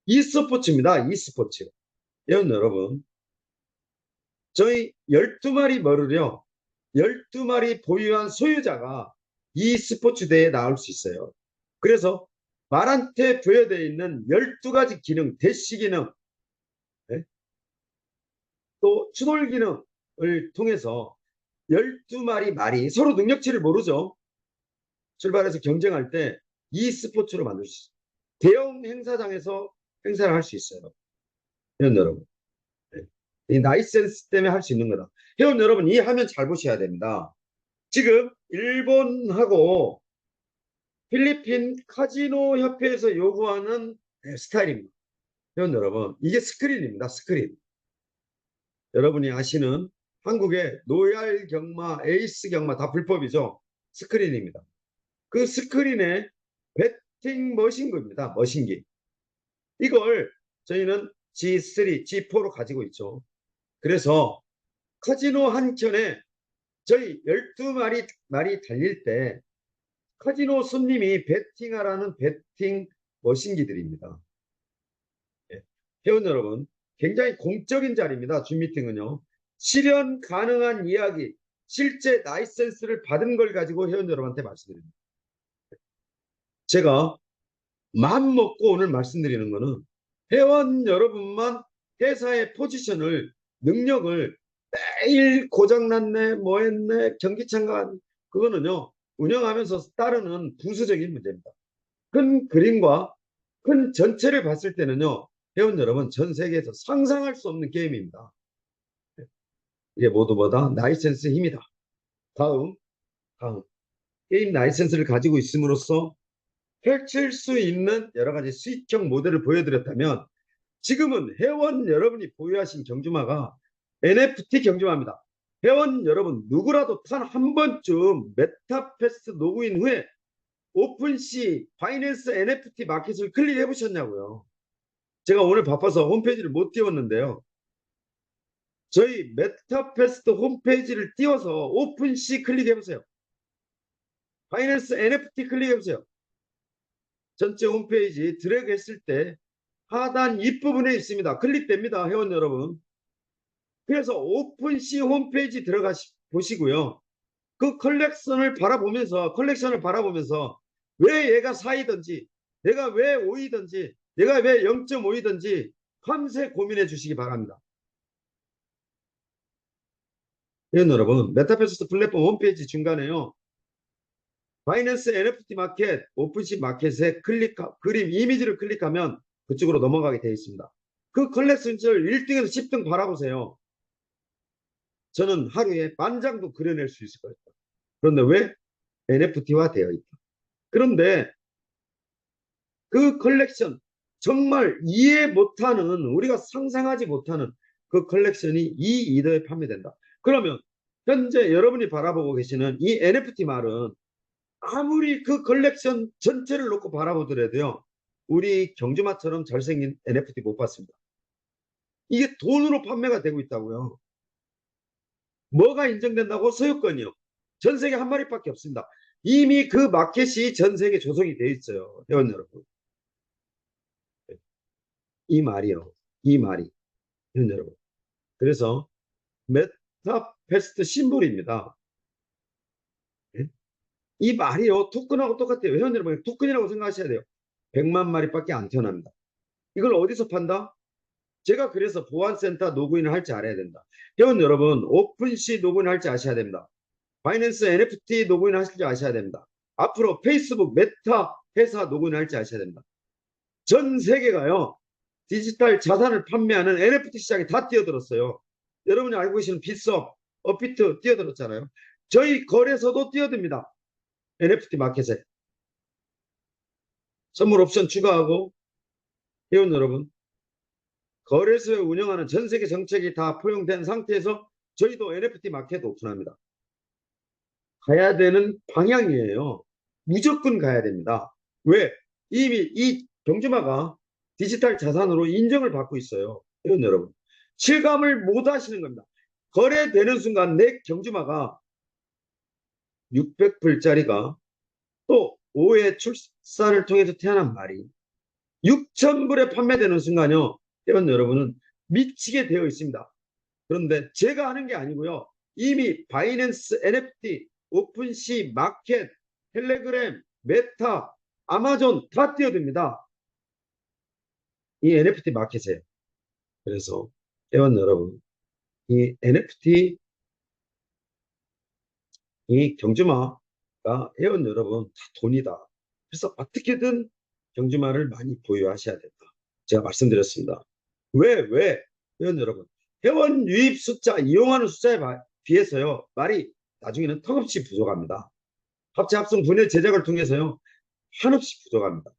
Speaker 1: e스포츠입니다. e스포츠. 회원 여러분, 저희 12마리 머를요, 12마리 보유한 소유자가 e스포츠 대회에 나올 수 있어요. 그래서 말한테 부여되어 있는 12가지 기능, 대시 기능, 네? 또 추돌 기능을 통해서 12마리 말이 서로 능력치를 모르죠. 출발해서 경쟁할 때 e스포츠로 만들 수 있어요. 대형 행사장에서 행사를 할 수 있어요. 회원 여러분. 네. 이 라이센스 때문에 할 수 있는 거다. 회원 여러분, 이 화면 잘 보셔야 됩니다. 지금 일본하고 필리핀 카지노 협회에서 요구하는 스타일입니다. 회원 여러분, 이게 스크린입니다. 스크린. 여러분이 아시는 한국의 노얄 경마, 에이스 경마 다 불법이죠. 스크린입니다. 그 스크린에 배팅 머신기입니다. 머신기. 이걸 저희는 G3, G4로 가지고 있죠. 그래서 카지노 한 켠에 저희 12마리 말이 달릴 때 카지노 손님이 배팅하라는 배팅 머신기들입니다. 예. 회원 여러분, 굉장히 공적인 자리입니다. 줌미팅은요. 실현 가능한 이야기, 실제 라이센스를 받은 걸 가지고 회원 여러분한테 말씀드립니다. 제가 마음 먹고 오늘 말씀드리는 거는 회원 여러분만 회사의 포지션을, 능력을 매일 고장났네, 뭐 했네, 경기 참관, 그거는요, 운영하면서 따르는 부수적인 문제입니다. 큰 그림과 큰 전체를 봤을 때는요, 회원 여러분, 전 세계에서 상상할 수 없는 게임입니다. 이게 모두보다 라이센스의 힘이다. 다음. 게임 라이센스를 가지고 있음으로써 펼칠 수 있는 여러 가지 수익형 모델을 보여드렸다면, 지금은 회원 여러분이 보유하신 경주마가 NFT 경주마입니다. 회원 여러분, 누구라도 단 한 번쯤 메타패스 로그인 후에 오픈시 바이낸스 NFT 마켓을 클릭해 보셨냐고요. 제가 오늘 바빠서 홈페이지를 못 띄웠는데요. 저희 메타패스트 홈페이지를 띄워서 오픈시 클릭해 보세요. 바이낸스 NFT 클릭해 보세요. 전체 홈페이지 드래그 했을 때 하단 윗부분에 있습니다. 클릭됩니다. 회원 여러분. 그래서 오픈시 홈페이지 들어가 보시고요. 그 컬렉션을 바라보면서 왜 얘가 4이든지, 내가 왜 5이든지, 내가 왜 0.5이든지 밤새 고민해 주시기 바랍니다. 회원 여러분, 메타버스 플랫폼 홈페이지 중간에요. 바이낸스 NFT 마켓, 오픈시 마켓에 그림 이미지를 클릭하면 그쪽으로 넘어가게 되어 있습니다. 그 컬렉션을 1등에서 10등 바라보세요. 저는 하루에 10,000장도 그려낼 수 있을 거예요. 그런데 왜? NFT화 되어 있다. 그런데 그 컬렉션, 정말 이해 못하는, 우리가 상상하지 못하는 그 컬렉션이 이 이더에 판매된다. 그러면 현재 여러분이 바라보고 계시는 이 NFT 말은 아무리 그 컬렉션 전체를 놓고 바라보더라도요, 우리 경주마처럼 잘생긴 NFT 못 봤습니다. 이게 돈으로 판매가 되고 있다고요. 뭐가 인정된다고? 소유권이요. 전 세계 한 마리밖에 없습니다. 이미 그 마켓이 전 세계 조성이 되어 있어요. 회원 여러분. 이 말이요. 이 말이. 회원 여러분. 그래서 메타패스트 심볼입니다. 이 말이요, 토큰하고 똑같아요. 회원 여러분, 토큰이라고 생각하셔야 돼요. 100만 마리밖에 안 태어납니다. 이걸 어디서 판다? 제가 그래서 보안센터 로그인을 할 줄 알아야 된다. 회원 여러분, 오픈시 로그인 할 줄 아셔야 됩니다. 바이낸스 NFT 로그인 하실 줄 아셔야 됩니다. 앞으로 페이스북 메타 회사 로그인 할 줄 아셔야 됩니다. 전 세계가요, 디지털 자산을 판매하는 NFT 시장에 다 뛰어들었어요. 여러분이 알고 계시는 빗썸, 업비트 뛰어들었잖아요. 저희 거래소도 뛰어듭니다. NFT 마켓에. 선물 옵션 추가하고, 회원 여러분, 거래소에 운영하는 전 세계 정책이 다 포용된 상태에서 저희도 NFT 마켓 오픈합니다. 가야 되는 방향이에요. 무조건 가야 됩니다. 왜? 이미 이 경주마가 디지털 자산으로 인정을 받고 있어요. 회원 여러분. 실감을 못 하시는 겁니다. 거래되는 순간 내 경주마가 600불짜리가 또 5회 출산을 통해서 태어난 말이 6,000불에 판매되는 순간요, 회원 여러분은 미치게 되어 있습니다. 그런데 제가 하는 게 아니고요. 이미 바이낸스 NFT, 오픈시, 마켓, 텔레그램, 메타, 아마존 다 뛰어듭니다. 이 NFT 마켓에. 그래서 회원 여러분, 이 NFT, 이 경주마가 회원 여러분 다 돈이다. 그래서 어떻게든 경주마를 많이 보유하셔야 된다. 제가 말씀드렸습니다. 왜? 회원 여러분. 회원 유입 숫자, 이용하는 숫자에 비해서요, 말이 나중에는 턱없이 부족합니다. 합체, 합성, 분해, 제작을 통해서요, 한없이 부족합니다.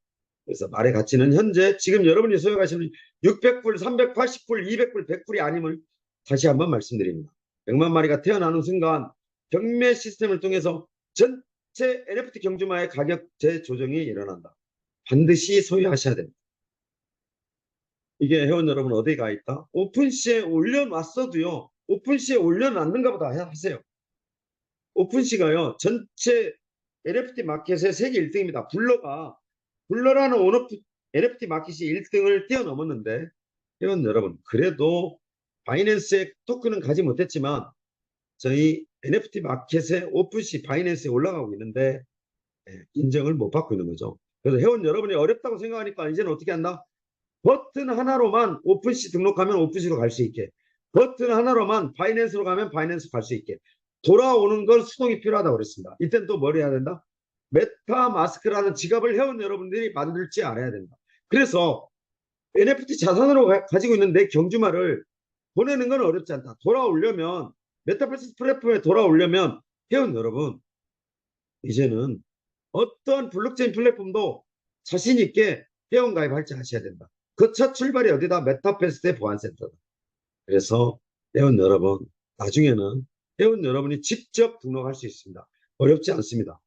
Speaker 1: 그래서 말의 가치는 현재 지금 여러분이 소유하시는 600불, 380불, 200불, 100불이 아님을 다시 한번 말씀드립니다. 100만 마리가 태어나는 순간 경매 시스템을 통해서 전체 NFT 경주마의 가격 재조정이 일어난다. 반드시 소유하셔야 됩니다. 이게 회원 여러분 어디 가 있다? 오픈시에 올려놨어도요. 오픈시에 올려놨는가 보다 하세요. 오픈시가요. 전체 NFT 마켓의 세계 1등입니다. 블러라는 온오프 NFT 마켓이 1등을 뛰어넘었는데, 회원 여러분, 그래도 바이낸스의 토큰은 가지 못했지만 저희 NFT 마켓의 오픈시 바이낸스에 올라가고 있는데 인정을 못 받고 있는 거죠. 그래서 회원 여러분이 어렵다고 생각하니까 이제는 어떻게 한다? 버튼 하나로만 오픈시 등록하면 오픈시로 갈 수 있게, 버튼 하나로만 바이낸스로 가면 바이낸스 갈 수 있게 돌아오는 건 수동이 필요하다고 그랬습니다. 이때는 또 뭘 해야 된다? 메타마스크라는 지갑을 회원 여러분들이 만들지 않아야 된다. 그래서 NFT 자산으로 가지고 있는 내 경주마를 보내는 건 어렵지 않다. 돌아오려면, 메타버스 플랫폼에 돌아오려면 회원 여러분, 이제는 어떤 블록체인 플랫폼도 자신 있게 회원 가입할 줄 아셔야 된다. 그 첫 출발이 어디다? 메타버스의 보안센터다. 그래서 회원 여러분, 나중에는 회원 여러분이 직접 등록할 수 있습니다. 어렵지 않습니다.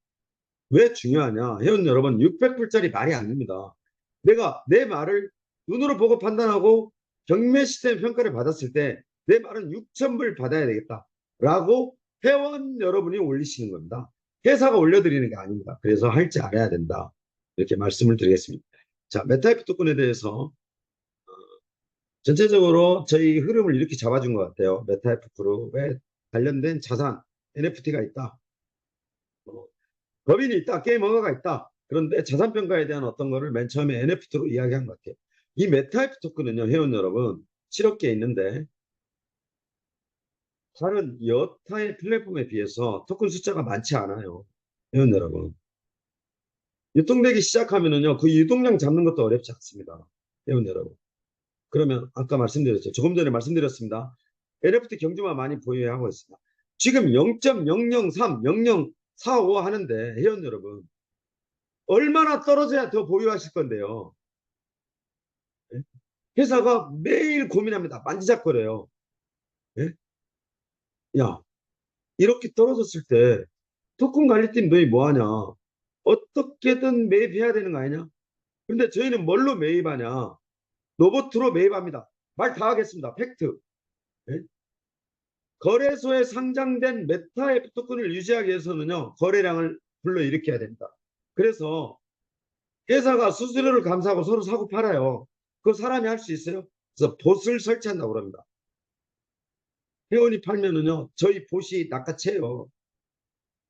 Speaker 1: 왜 중요하냐? 회원 여러분, 600불짜리 말이 안 됩니다. 내가 내 말을 눈으로 보고 판단하고 경매 시스템 평가를 받았을 때 내 말은 6,000불 받아야 되겠다. 라고 회원 여러분이 올리시는 겁니다. 회사가 올려드리는 게 아닙니다. 그래서 할 줄 알아야 된다. 이렇게 말씀을 드리겠습니다. 자, 메타이프 토큰에 대해서 전체적으로 저희 흐름을 이렇게 잡아준 것 같아요. 메타이프 그룹에 관련된 자산, NFT가 있다. 법인이 있다. 게임 허가가 있다. 그런데 자산평가에 대한 어떤 거를 맨 처음에 NFT로 이야기한 것 같아요. 이 메타이프 토큰은요, 회원 여러분, 7억 개 있는데 다른 여타의 플랫폼에 비해서 토큰 숫자가 많지 않아요. 회원 여러분. 유통되기 시작하면은요, 그 유동량 잡는 것도 어렵지 않습니다. 회원 여러분. 그러면 아까 말씀드렸죠. 조금 전에 말씀드렸습니다. NFT 경주만 많이 보유하고 있습니다. 지금 0.003, 0045 하는데 회원 여러분, 얼마나 떨어져야 더 보유하실 건데요. 회사가 매일 고민합니다. 만지작거려요. 예? 야, 이렇게 떨어졌을 때 토큰 관리팀 너희 뭐하냐? 어떻게든 매입해야 되는 거 아니냐? 근데 저희는 뭘로 매입하냐? 로봇으로 매입합니다. 말 다 하겠습니다. 팩트. 예? 거래소에 상장된 메타F 토큰을 유지하기 위해서는요, 거래량을 불러일으켜야 됩니다. 그래서 회사가 수수료를 감사하고 서로 사고 팔아요. 그거 사람이 할 수 있어요? 그래서 봇을 설치한다고 합니다. 회원이 팔면은요, 저희 봇이 낚아채요.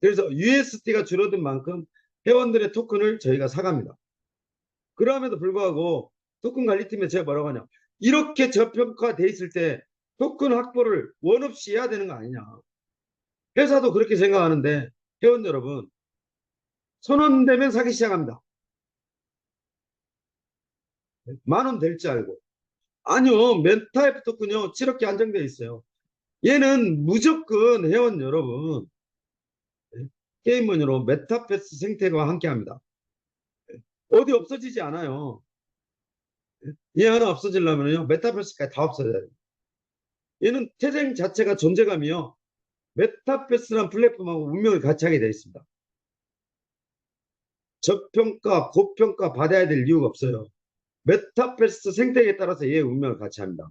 Speaker 1: 그래서 USD가 줄어든 만큼 회원들의 토큰을 저희가 사갑니다. 그럼에도 불구하고 토큰 관리팀에 제가 뭐라고 하냐. 이렇게 저평가돼 있을 때 토큰 확보를 원 없이 해야 되는 거 아니냐. 회사도 그렇게 생각하는데 회원 여러분, 선언되면 사기 시작합니다. 10,000원 될 줄 알고. 아니요, 메타F 토큰요, 7억개 한정되어 있어요. 얘는 무조건 회원 여러분, 게임머니로 메타패스 생태계와 함께 합니다. 어디 없어지지 않아요. 얘 하나 없어지려면요, 메타패스까지 다 없어져야 돼요. 얘는 태생 자체가 존재감이요, 메타패스란 플랫폼하고 운명을 같이 하게 되어 있습니다. 저평가, 고평가 받아야 될 이유가 없어요. 메타패스 생태계에 따라서 얘의 운명을 같이 합니다.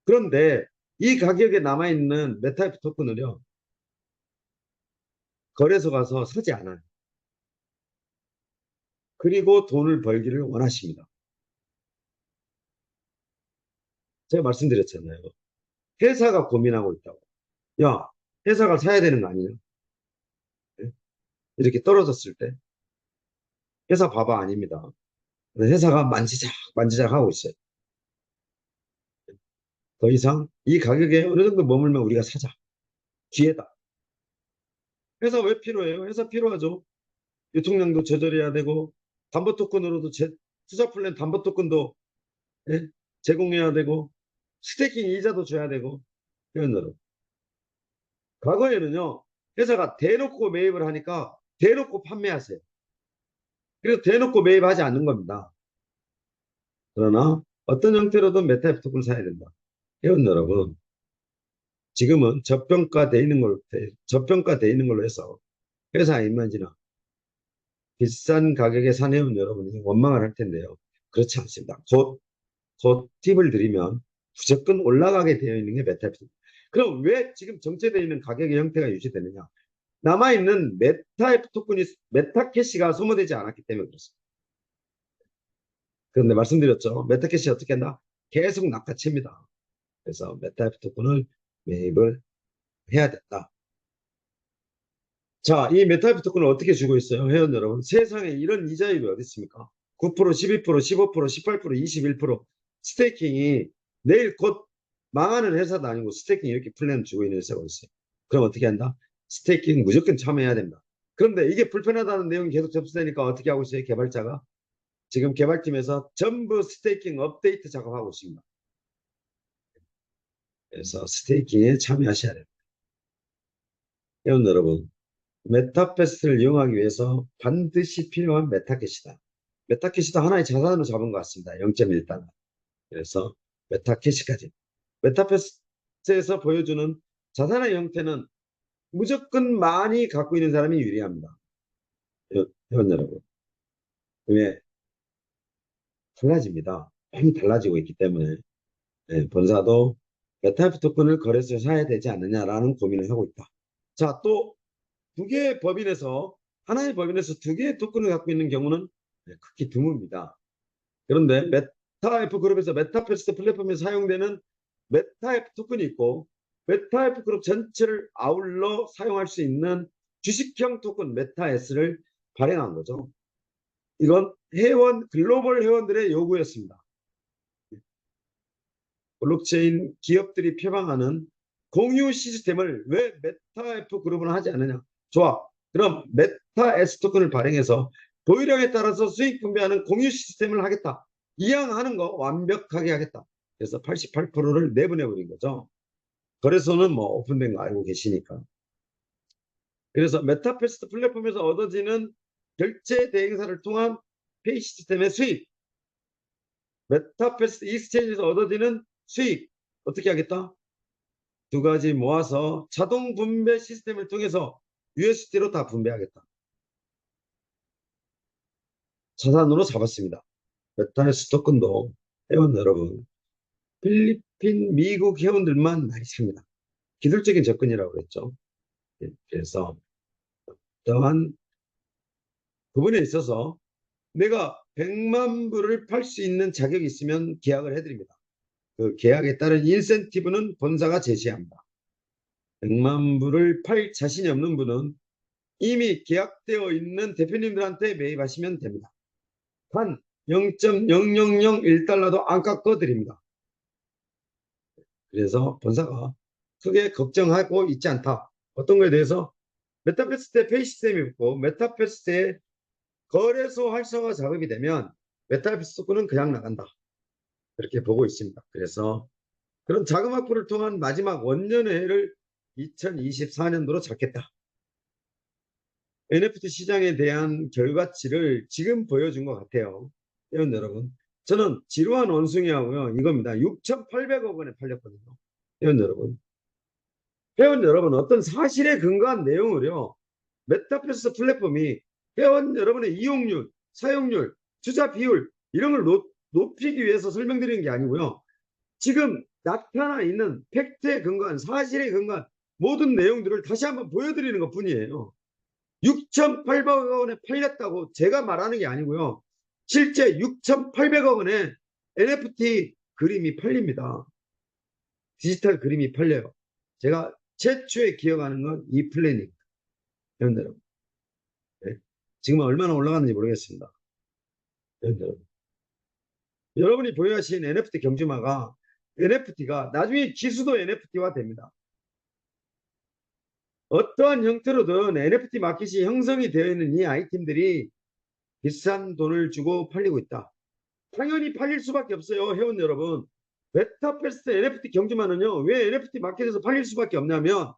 Speaker 1: 그런데 이 가격에 남아있는 메타F 토큰을요, 거래소 가서 사지 않아요. 그리고 돈을 벌기를 원하십니다. 제가 말씀드렸잖아요. 회사가 고민하고 있다고. 야, 회사가 사야 되는 거 아니냐? 예? 이렇게 떨어졌을 때. 회사 봐봐 아닙니다. 회사가 만지작 만지작 하고 있어요. 더 이상 이 가격에 어느 정도 머물면 우리가 사자. 기회다. 회사 왜 필요해요? 회사 필요하죠. 유통량도 조절해야 되고, 담보 토큰으로도 투자 플랜 담보 토큰도, 예? 제공해야 되고, 스테이킹 이자도 줘야 되고, 이런 대로. 과거에는요, 회사가 대놓고 매입을 하니까 대놓고 판매하세요. 그래서 대놓고 매입하지 않는 겁니다. 그러나 어떤 형태로든 메타F 토큰을 사야 된다. 회원 여러분, 지금은 저평가돼 있는 걸로 해서 회사 이미지나 비싼 가격에 산 회원 여러분이 원망을 할 텐데요. 그렇지 않습니다. 곧 팁을 드리면 무조건 올라가게 되어 있는 게 메타F 토큰. 그럼 왜 지금 정체되어 있는 가격의 형태가 유지되느냐? 남아있는 메타F 토큰이, 메타캐시가 소모되지 않았기 때문에 그렇습니다. 그런데 말씀드렸죠. 메타캐시 어떻게 한다? 계속 낚아챕니다. 그래서 메타F 토큰을 매입을 해야 된다. 자, 이 메타F 토큰을 어떻게 주고 있어요? 회원 여러분. 세상에 이런 이자율이 어디 있습니까? 9%, 12%, 15%, 18%, 21% 스테이킹이 내일 곧 망하는 회사도 아니고 스테이킹 이렇게 플랜 주고 있는 회사가 있어요. 그럼 어떻게 한다? 스테이킹 무조건 참여해야 된다. 그런데 이게 불편하다는 내용이 계속 접수되니까 어떻게 하고 있어요? 개발자가? 지금 개발팀에서 전부 스테이킹 업데이트 작업하고 있습니다. 그래서 스테이킹에 참여하셔야 됩니다. 회원 여러분, 메타패스를 이용하기 위해서 반드시 필요한 메타캐시다. 메타캐시도 하나의 자산으로 잡은 것 같습니다. 0.1달러. 그래서 메타캐시까지. 메타패스에서 보여주는 자산의 형태는 무조건 많이 갖고 있는 사람이 유리합니다. 회원 여러분. 왜? 달라집니다. 많이 달라지고 있기 때문에 본사도 메타F 토큰을 거래소에 사야 되지 않느냐라는 고민을 하고 있다. 자, 또 두 개의 법인에서, 하나의 법인에서 두 개의 토큰을 갖고 있는 경우는 극히 드뭅니다. 그런데 메타F 그룹에서 메타패스 플랫폼에 사용되는 메타F 토큰이 있고, 메타F 그룹 전체를 아울러 사용할 수 있는 주식형 토큰 메타S를 발행한 거죠. 이건 글로벌 회원들의 요구였습니다. 블록체인 기업들이 표방하는 공유 시스템을 왜 메타F 그룹은 하지 않느냐? 좋아. 그럼 메타S 토큰을 발행해서 보유량에 따라서 수익 분배하는 공유 시스템을 하겠다. 이양하는 거 완벽하게 하겠다. 그래서 88%를 내보내버린 거죠. 거래소는 뭐 오픈된 거 알고 계시니까. 그래서 메타패스 플랫폼에서 얻어지는 결제 대행사를 통한 페이 시스템의 수익, 메타패스 익스체인지에서 얻어지는 수익 어떻게 하겠다? 두 가지 모아서 자동 분배 시스템을 통해서 USD로 다 분배하겠다. 자산으로 잡았습니다. 메타스 토큰도 회원 여러분, 필리핀, 미국 회원들만 많이 삽니다. 기술적인 접근이라고 그랬죠. 그래서 또한 부분에 있어서 내가 100만 불을 팔 수 있는 자격이 있으면 계약을 해드립니다. 그 계약에 따른 인센티브는 본사가 제시합니다. 100만 불을 팔 자신이 없는 분은 이미 계약되어 있는 대표님들한테 매입하시면 됩니다. 단 0.0001달러도 안 깎아드립니다. 그래서 본사가 크게 걱정하고 있지 않다. 어떤 거에 대해서 메타버스 페이 시스템이 있고 메타버스에 거래소 활성화 작업이 되면 메타버스 토큰은 그냥 나간다. 그렇게 보고 있습니다. 그래서 그런 자금 확보를 통한 마지막 원년회를 2024년도로 잡겠다. NFT 시장에 대한 결과치를 지금 보여준 것 같아요. 회원 여러분, 저는 지루한 원숭이하고요. 이겁니다. 6,800억 원에 팔렸거든요. 회원 여러분. 회원 여러분, 어떤 사실에 근거한 내용을요. 메타버스 플랫폼이 회원 여러분의 이용률, 사용률, 투자 비율 이런 걸 높이기 위해서 설명드리는 게 아니고요. 지금 나타나 있는 팩트에 근거한 사실에 근거한 모든 내용들을 다시 한번 보여드리는 것 뿐이에요. 6,800억 원에 팔렸다고 제가 말하는 게 아니고요. 실제 6,800억 원에 NFT 그림이 팔립니다. 디지털 그림이 팔려요. 제가 최초에 기억하는 건 이 플랜입니다. 여러분, 네. 지금 얼마나 올라갔는지 모르겠습니다. 여러분. 여러분이 보유하신 NFT 경주마가 NFT가 나중에 기수도 NFT화 됩니다. 어떠한 형태로든 NFT 마켓이 형성이 되어 있는 이 아이템들이 비싼 돈을 주고 팔리고 있다. 당연히 팔릴 수밖에 없어요. 회원 여러분. 메타버스 NFT 경주마는요. 왜 NFT 마켓에서 팔릴 수밖에 없냐면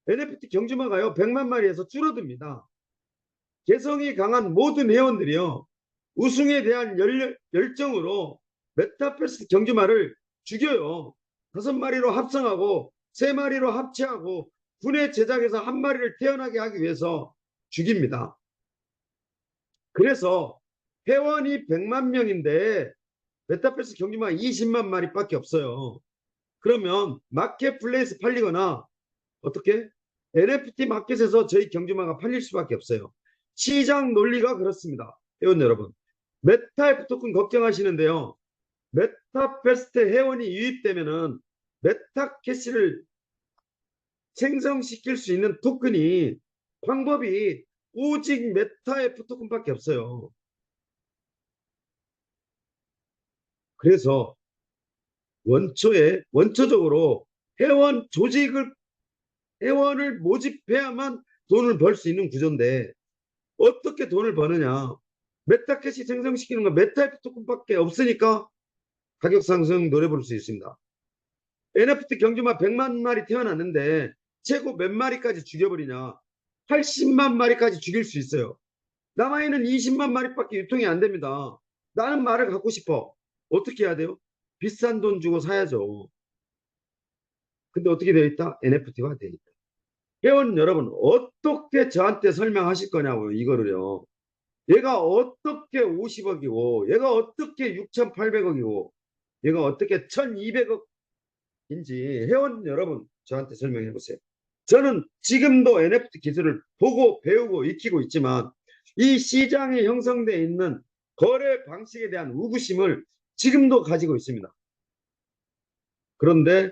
Speaker 1: NFT 경주마가요. 100만 마리에서 줄어듭니다. 개성이 강한 모든 회원들이요. 우승에 대한 열정으로 메타버스 경주마를 죽여요. 5마리로 합성하고 3마리로 합체하고 분해 제작해서 한 마리를 태어나게 하기 위해서 죽입니다. 그래서 회원이 100만 명인데 메타버스 경주마 20만 마리밖에 없어요. 그러면 마켓플레이스 팔리거나 어떻게 NFT 마켓에서 저희 경주마가 팔릴 수밖에 없어요. 시장 논리가 그렇습니다. 회원 여러분. 메타 토큰 걱정하시는데요. 메타버스 회원이 유입되면은 메타캐시를 생성시킬 수 있는 토큰이 방법이 오직 메타F 토큰밖에 없어요. 그래서 원초적으로 회원을 모집해야만 돈을 벌 수 있는 구조인데 어떻게 돈을 버느냐. 메타캐시 생성시키는 건 메타F 토큰밖에 없으니까 가격 상승 노래 부를 수 있습니다. NFT 경주마 100만 마리 태어났는데 최고 몇 마리까지 죽여버리냐. 80만 마리까지 죽일 수 있어요. 남아있는 20만 마리밖에 유통이 안 됩니다. 나는 말을 갖고 싶어. 어떻게 해야 돼요? 비싼 돈 주고 사야죠. 근데 어떻게 되어 있다? NFT가 되어 있다. 회원 여러분 어떻게 저한테 설명하실 거냐고요. 이거를요. 얘가 어떻게 50억이고 얘가 어떻게 6,800억이고 얘가 어떻게 1,200억인지 회원 여러분 저한테 설명해 보세요. 저는 지금도 NFT 기술을 보고 배우고 익히고 있지만 이 시장에 형성되어 있는 거래 방식에 대한 우구심을 지금도 가지고 있습니다. 그런데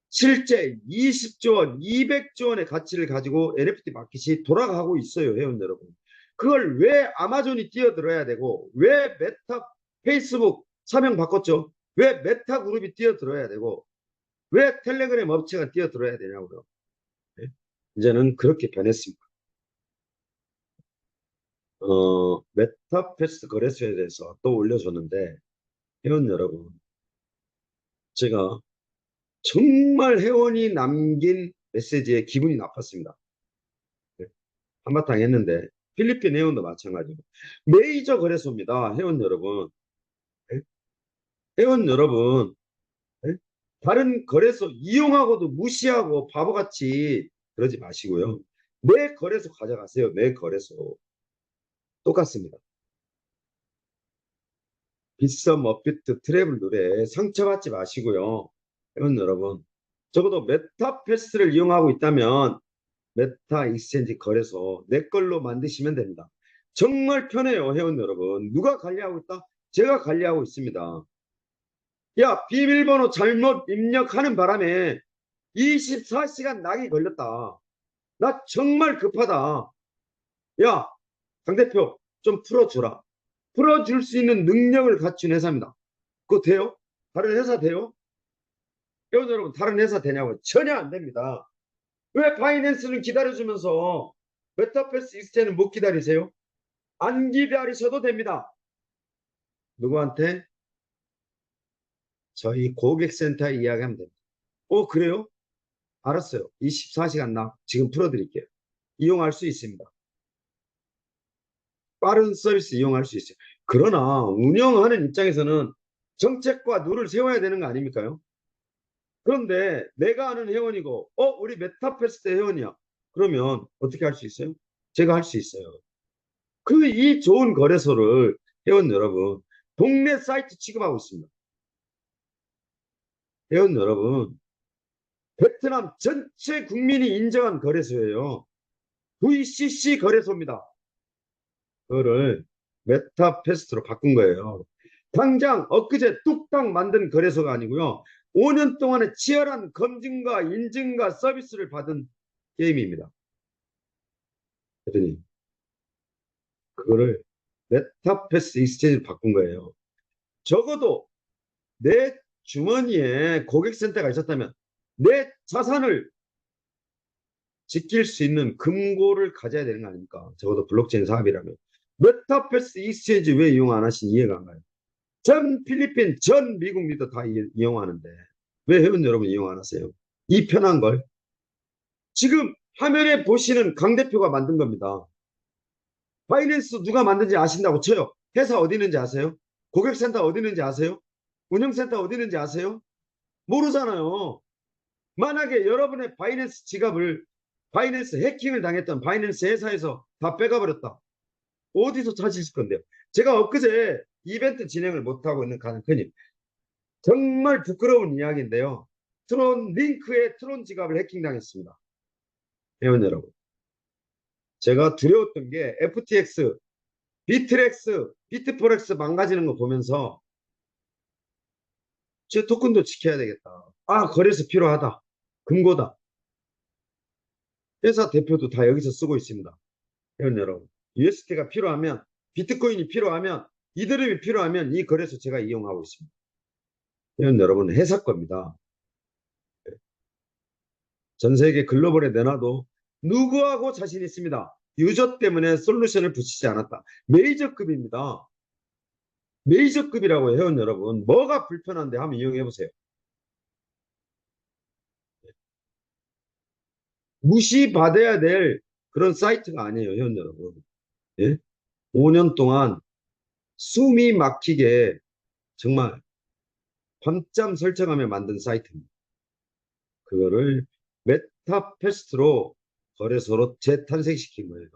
Speaker 1: 실제 20조 원, 200조 원의 가치를 가지고 NFT 마켓이 돌아가고 있어요. 회원 여러분. 그걸 왜 아마존이 뛰어들어야 되고 왜 메타 페이스북 사명 바꿨죠? 왜 메타 그룹이 뛰어들어야 되고 왜 텔레그램 업체가 뛰어들어야 되냐고요. 네? 이제는 그렇게 변했습니다. 메타버스 거래소에 대해서 또 올려줬는데 회원 여러분 제가 정말 회원이 남긴 메시지에 기분이 나빴습니다. 네, 한바탕 했는데 필리핀 회원도 마찬가지고 메이저 거래소입니다. 회원 여러분. 네? 회원 여러분 네? 다른 거래소 이용하고도 무시하고 바보같이 그러지 마시고요. 내 거래소 가져가세요. 내 거래소. 똑같습니다. 빗썸 업비트 트래블 노래 상처받지 마시고요. 회원 여러분 적어도 메타패스를 이용하고 있다면 메타 익스체인지 거래소 내 걸로 만드시면 됩니다. 정말 편해요. 회원 여러분. 누가 관리하고 있다? 제가 관리하고 있습니다. 야 비밀번호 잘못 입력하는 바람에 24시간 낙이 걸렸다. 나 정말 급하다. 야, 강 대표, 좀 풀어주라. 풀어줄 수 있는 능력을 갖춘 회사입니다. 그거 돼요? 다른 회사 돼요? 회원 여러분, 다른 회사 되냐고? 전혀 안 됩니다. 왜 바이낸스는 기다려주면서 메타버스 익스체는 못 기다리세요? 안 기다리셔도 됩니다. 누구한테? 저희 고객센터에 이야기하면 됩니다. 그래요? 알았어요. 24시간 나 지금 풀어드릴게요. 이용할 수 있습니다. 빠른 서비스 이용할 수 있어요. 그러나 운영하는 입장에서는 정책과 룰을 세워야 되는 거 아닙니까요? 그런데 내가 아는 회원이고 우리 메타페스트 회원이야. 그러면 어떻게 할 수 있어요? 제가 할 수 있어요. 이 좋은 거래소를 회원 여러분 동네 사이트 취급하고 있습니다. 회원 여러분 베트남 전체 국민이 인정한 거래소예요. VCC 거래소입니다. 그거를 메타페스트로 바꾼 거예요. 당장 엊그제 뚝딱 만든 거래소가 아니고요. 5년 동안의 치열한 검증과 인증과 서비스를 받은 게임입니다. 그러니 그거를 메타패스 익스체인지로 바꾼 거예요. 적어도 내 주머니에 고객센터가 있었다면 내 자산을 지킬 수 있는 금고를 가져야 되는 거 아닙니까? 적어도 블록체인 사업이라면. 메타패스 익스체인지 왜 이용 안 하신 이해가 안 가요. 전 필리핀, 전 미국 리더 다 이용하는데 왜 회원 여러분 이용 안 하세요? 이 편한 걸. 지금 화면에 보시는 강 대표가 만든 겁니다. 바이낸스 누가 만든지 아신다고 쳐요. 회사 어디 있는지 아세요? 고객센터 어디 있는지 아세요? 운영센터 어디 있는지 아세요? 모르잖아요. 만약에 여러분의 바이낸스 지갑을 바이낸스 해킹을 당했던 바이낸스 회사에서 다 빼가버렸다. 어디서 찾으실 건데요? 제가 엊그제 이벤트 진행을 못하고 있는 가장 큰 이유. 정말 부끄러운 이야기인데요. 트론 링크에 트론 지갑을 해킹당했습니다. 회원 여러분. 제가 두려웠던 게 FTX, 비트렉스, 비트포렉스 망가지는 거 보면서 제 토큰도 지켜야 되겠다. 거래소 필요하다. 금고다. 회사 대표도 다 여기서 쓰고 있습니다. 회원 여러분. USD가 필요하면, 비트코인이 필요하면, 이더리움이 필요하면 이 거래소 제가 이용하고 있습니다. 회원 여러분, 회사 겁니다. 전 세계 글로벌에 내놔도 누구하고 자신 있습니다. 유저 때문에 솔루션을 붙이지 않았다. 메이저급입니다. 메이저급이라고 회원 여러분. 뭐가 불편한데 한번 이용해 보세요. 무시받아야 될 그런 사이트가 아니에요, 회원 여러분. 예? 5년 동안 숨이 막히게 정말 밤잠 설정하며 만든 사이트입니다. 그거를 메타패스트로 거래소로 재탄생시킨 거예요.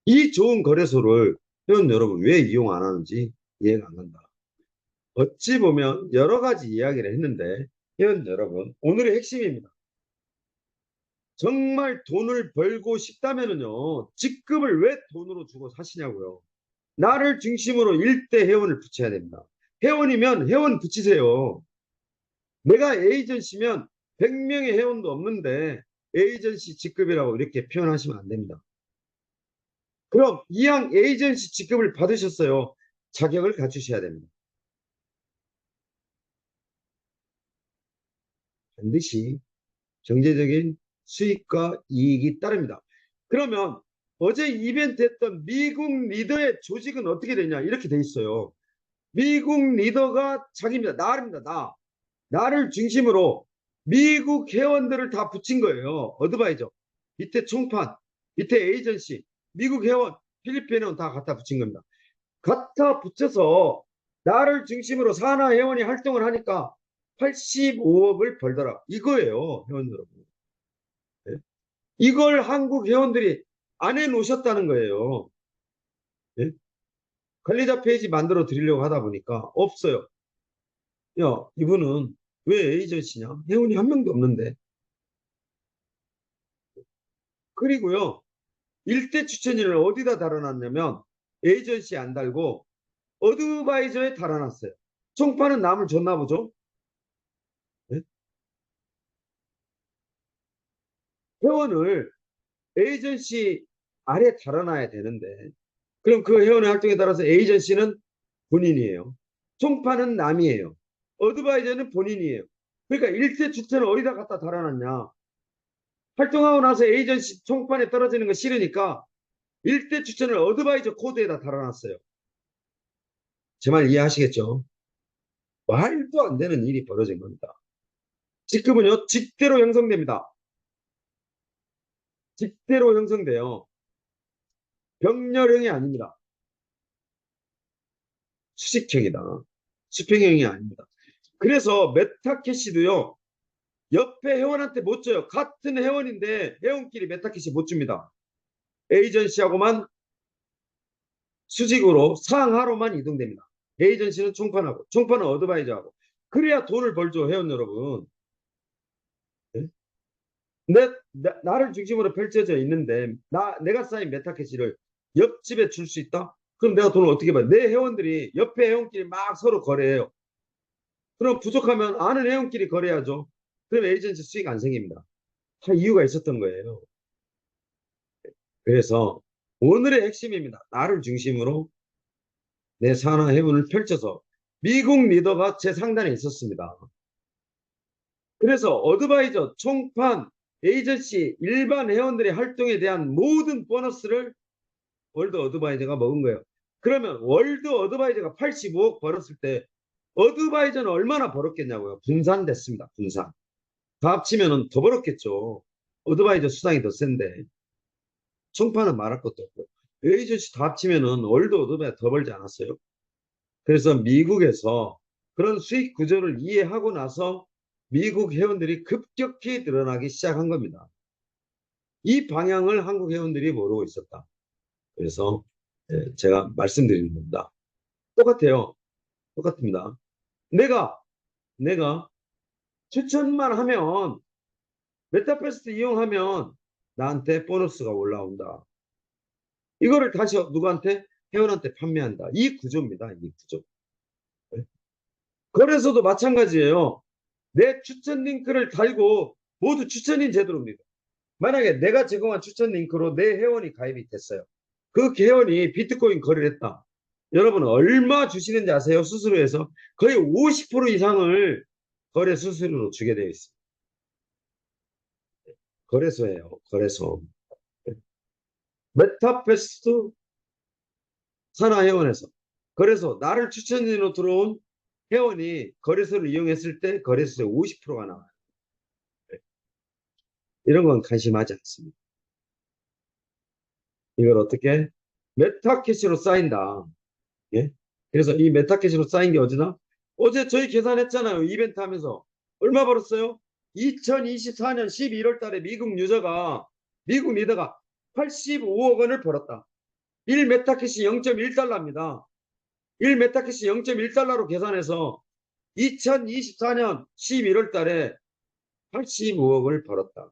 Speaker 1: 이 좋은 거래소를 회원 여러분 왜 이용 안 하는지 이해가 안 간다. 어찌 보면 여러 가지 이야기를 했는데 회원 여러분 오늘의 핵심입니다. 정말 돈을 벌고 싶다면요 직급을 왜 돈으로 주고 사시냐고요. 나를 중심으로 일대 회원을 붙여야 됩니다. 회원이면 회원 붙이세요. 내가 에이전시면 100명의 회원도 없는데 에이전시 직급이라고 이렇게 표현하시면 안 됩니다. 그럼 이왕 에이전시 직급을 받으셨어요. 자격을 갖추셔야 됩니다. 반드시 경제적인 수익과 이익이 따릅니다. 그러면 어제 이벤트 했던 미국 리더의 조직은 어떻게 되냐 이렇게 돼 있어요. 미국 리더가 자기입니다. 나입니다. 나를 중심으로 미국 회원들을 다 붙인 거예요. 어드바이저 밑에 총판 밑에 에이전시 미국 회원 필리핀 회원 다 갖다 붙인 겁니다. 갖다 붙여서 나를 중심으로 산하 회원이 활동을 하니까 85억을 벌더라. 이거예요. 회원 여러분. 네? 이걸 한국 회원들이 안 해놓으셨다는 거예요. 네? 관리자 페이지 만들어 드리려고 하다 보니까 없어요. 야, 이분은 왜 에이전시냐? 회원이 한 명도 없는데. 그리고요, 일대 추천인을 어디다 달아놨냐면 에이전시에 안 달고 어드바이저에 달아놨어요. 총파는 남을 줬나 보죠? 네? 회원을 에이전시 아래 달아나야 되는데, 그럼 그 회원의 활동에 따라서 에이전시는 본인이에요. 총판은 남이에요. 어드바이저는 본인이에요. 그러니까 일대 주체를 어디다 갖다 달아놨냐. 활동하고 나서 에이전시 총판에 떨어지는 거 싫으니까 일대 추천을 어드바이저 코드에다 달아놨어요. 제 말 이해하시겠죠? 말도 안 되는 일이 벌어진 겁니다. 직급은요, 직대로 형성됩니다. 직대로 형성돼요. 병렬형이 아닙니다. 수직형이다. 수평형이 아닙니다. 그래서 메타캐시도요, 옆에 회원한테 못 줘요. 같은 회원인데 회원끼리 메타캐시 못 줍니다. 에이전시하고만 수직으로 상하로만 이동됩니다. 에이전시는 총판하고 총판은 어드바이저하고. 그래야 돈을 벌죠, 회원 여러분. 네? 나를 중심으로 펼쳐져 있는데 내가 쌓인 메타캐시를 옆집에 줄 수 있다? 그럼 내가 돈을 어떻게 받아? 내 회원들이 옆에 회원끼리 막 서로 거래해요. 그럼 부족하면 아는 회원끼리 거래하죠. 그럼 에이전시 수익 안 생깁니다. 다 이유가 있었던 거예요. 그래서 오늘의 핵심입니다. 나를 중심으로 내 산하 해문을 펼쳐서 미국 리더가 제 상단에 있었습니다. 그래서 어드바이저, 총판, 에이전시, 일반 회원들의 활동에 대한 모든 보너스를 월드 어드바이저가 먹은 거예요. 그러면 월드 어드바이저가 85억 벌었을 때 어드바이저는 얼마나 벌었겠냐고요. 분산됐습니다. 분산. 다 합치면 더 벌었겠죠. 어드바이저 수당이 더 센데. 총판은 말할 것도 없고. 에이전시 다 합치면 월드 어드바이저 더 벌지 않았어요. 그래서 미국에서 그런 수익 구조를 이해하고 나서 미국 회원들이 급격히 늘어나기 시작한 겁니다. 이 방향을 한국 회원들이 모르고 있었다. 그래서 제가 말씀드리는 겁니다. 똑같아요. 똑같습니다. 내가 추천만 하면 메타패스트 이용하면 나한테 보너스가 올라온다. 이거를 다시 누구한테? 회원한테 판매한다. 이 구조입니다. 이 구조. 거래소도 마찬가지예요. 내 추천 링크를 달고 모두 추천인 제도입니다. 만약에 내가 제공한 추천 링크로 내 회원이 가입이 됐어요. 그 회원이 비트코인 거래를 했다. 여러분 얼마 주시는지 아세요? 수수료에서 거의 50% 이상을 거래 수수료로 주게 되어 있습니다. 거래소예요. 거래소. 메타패스트 산하회원에서. 그래서 나를 추천인으로 들어온 회원이 거래소를 이용했을 때 거래소에 50%가 나와요. 이런 건 관심하지 않습니다. 이걸 어떻게? 메타캐시로 쌓인다. 예? 그래서 이 메타캐시로 쌓인 게 어디나? 어제 저희 계산했잖아요. 이벤트 하면서. 얼마 벌었어요? 2024년 12월 달에 미국 리더가 85억 원을 벌었다. 1 메타캐시 0.1달러입니다. 1 메타캐시 0.1달러로 계산해서 2024년 11월 달에 85억을 벌었다.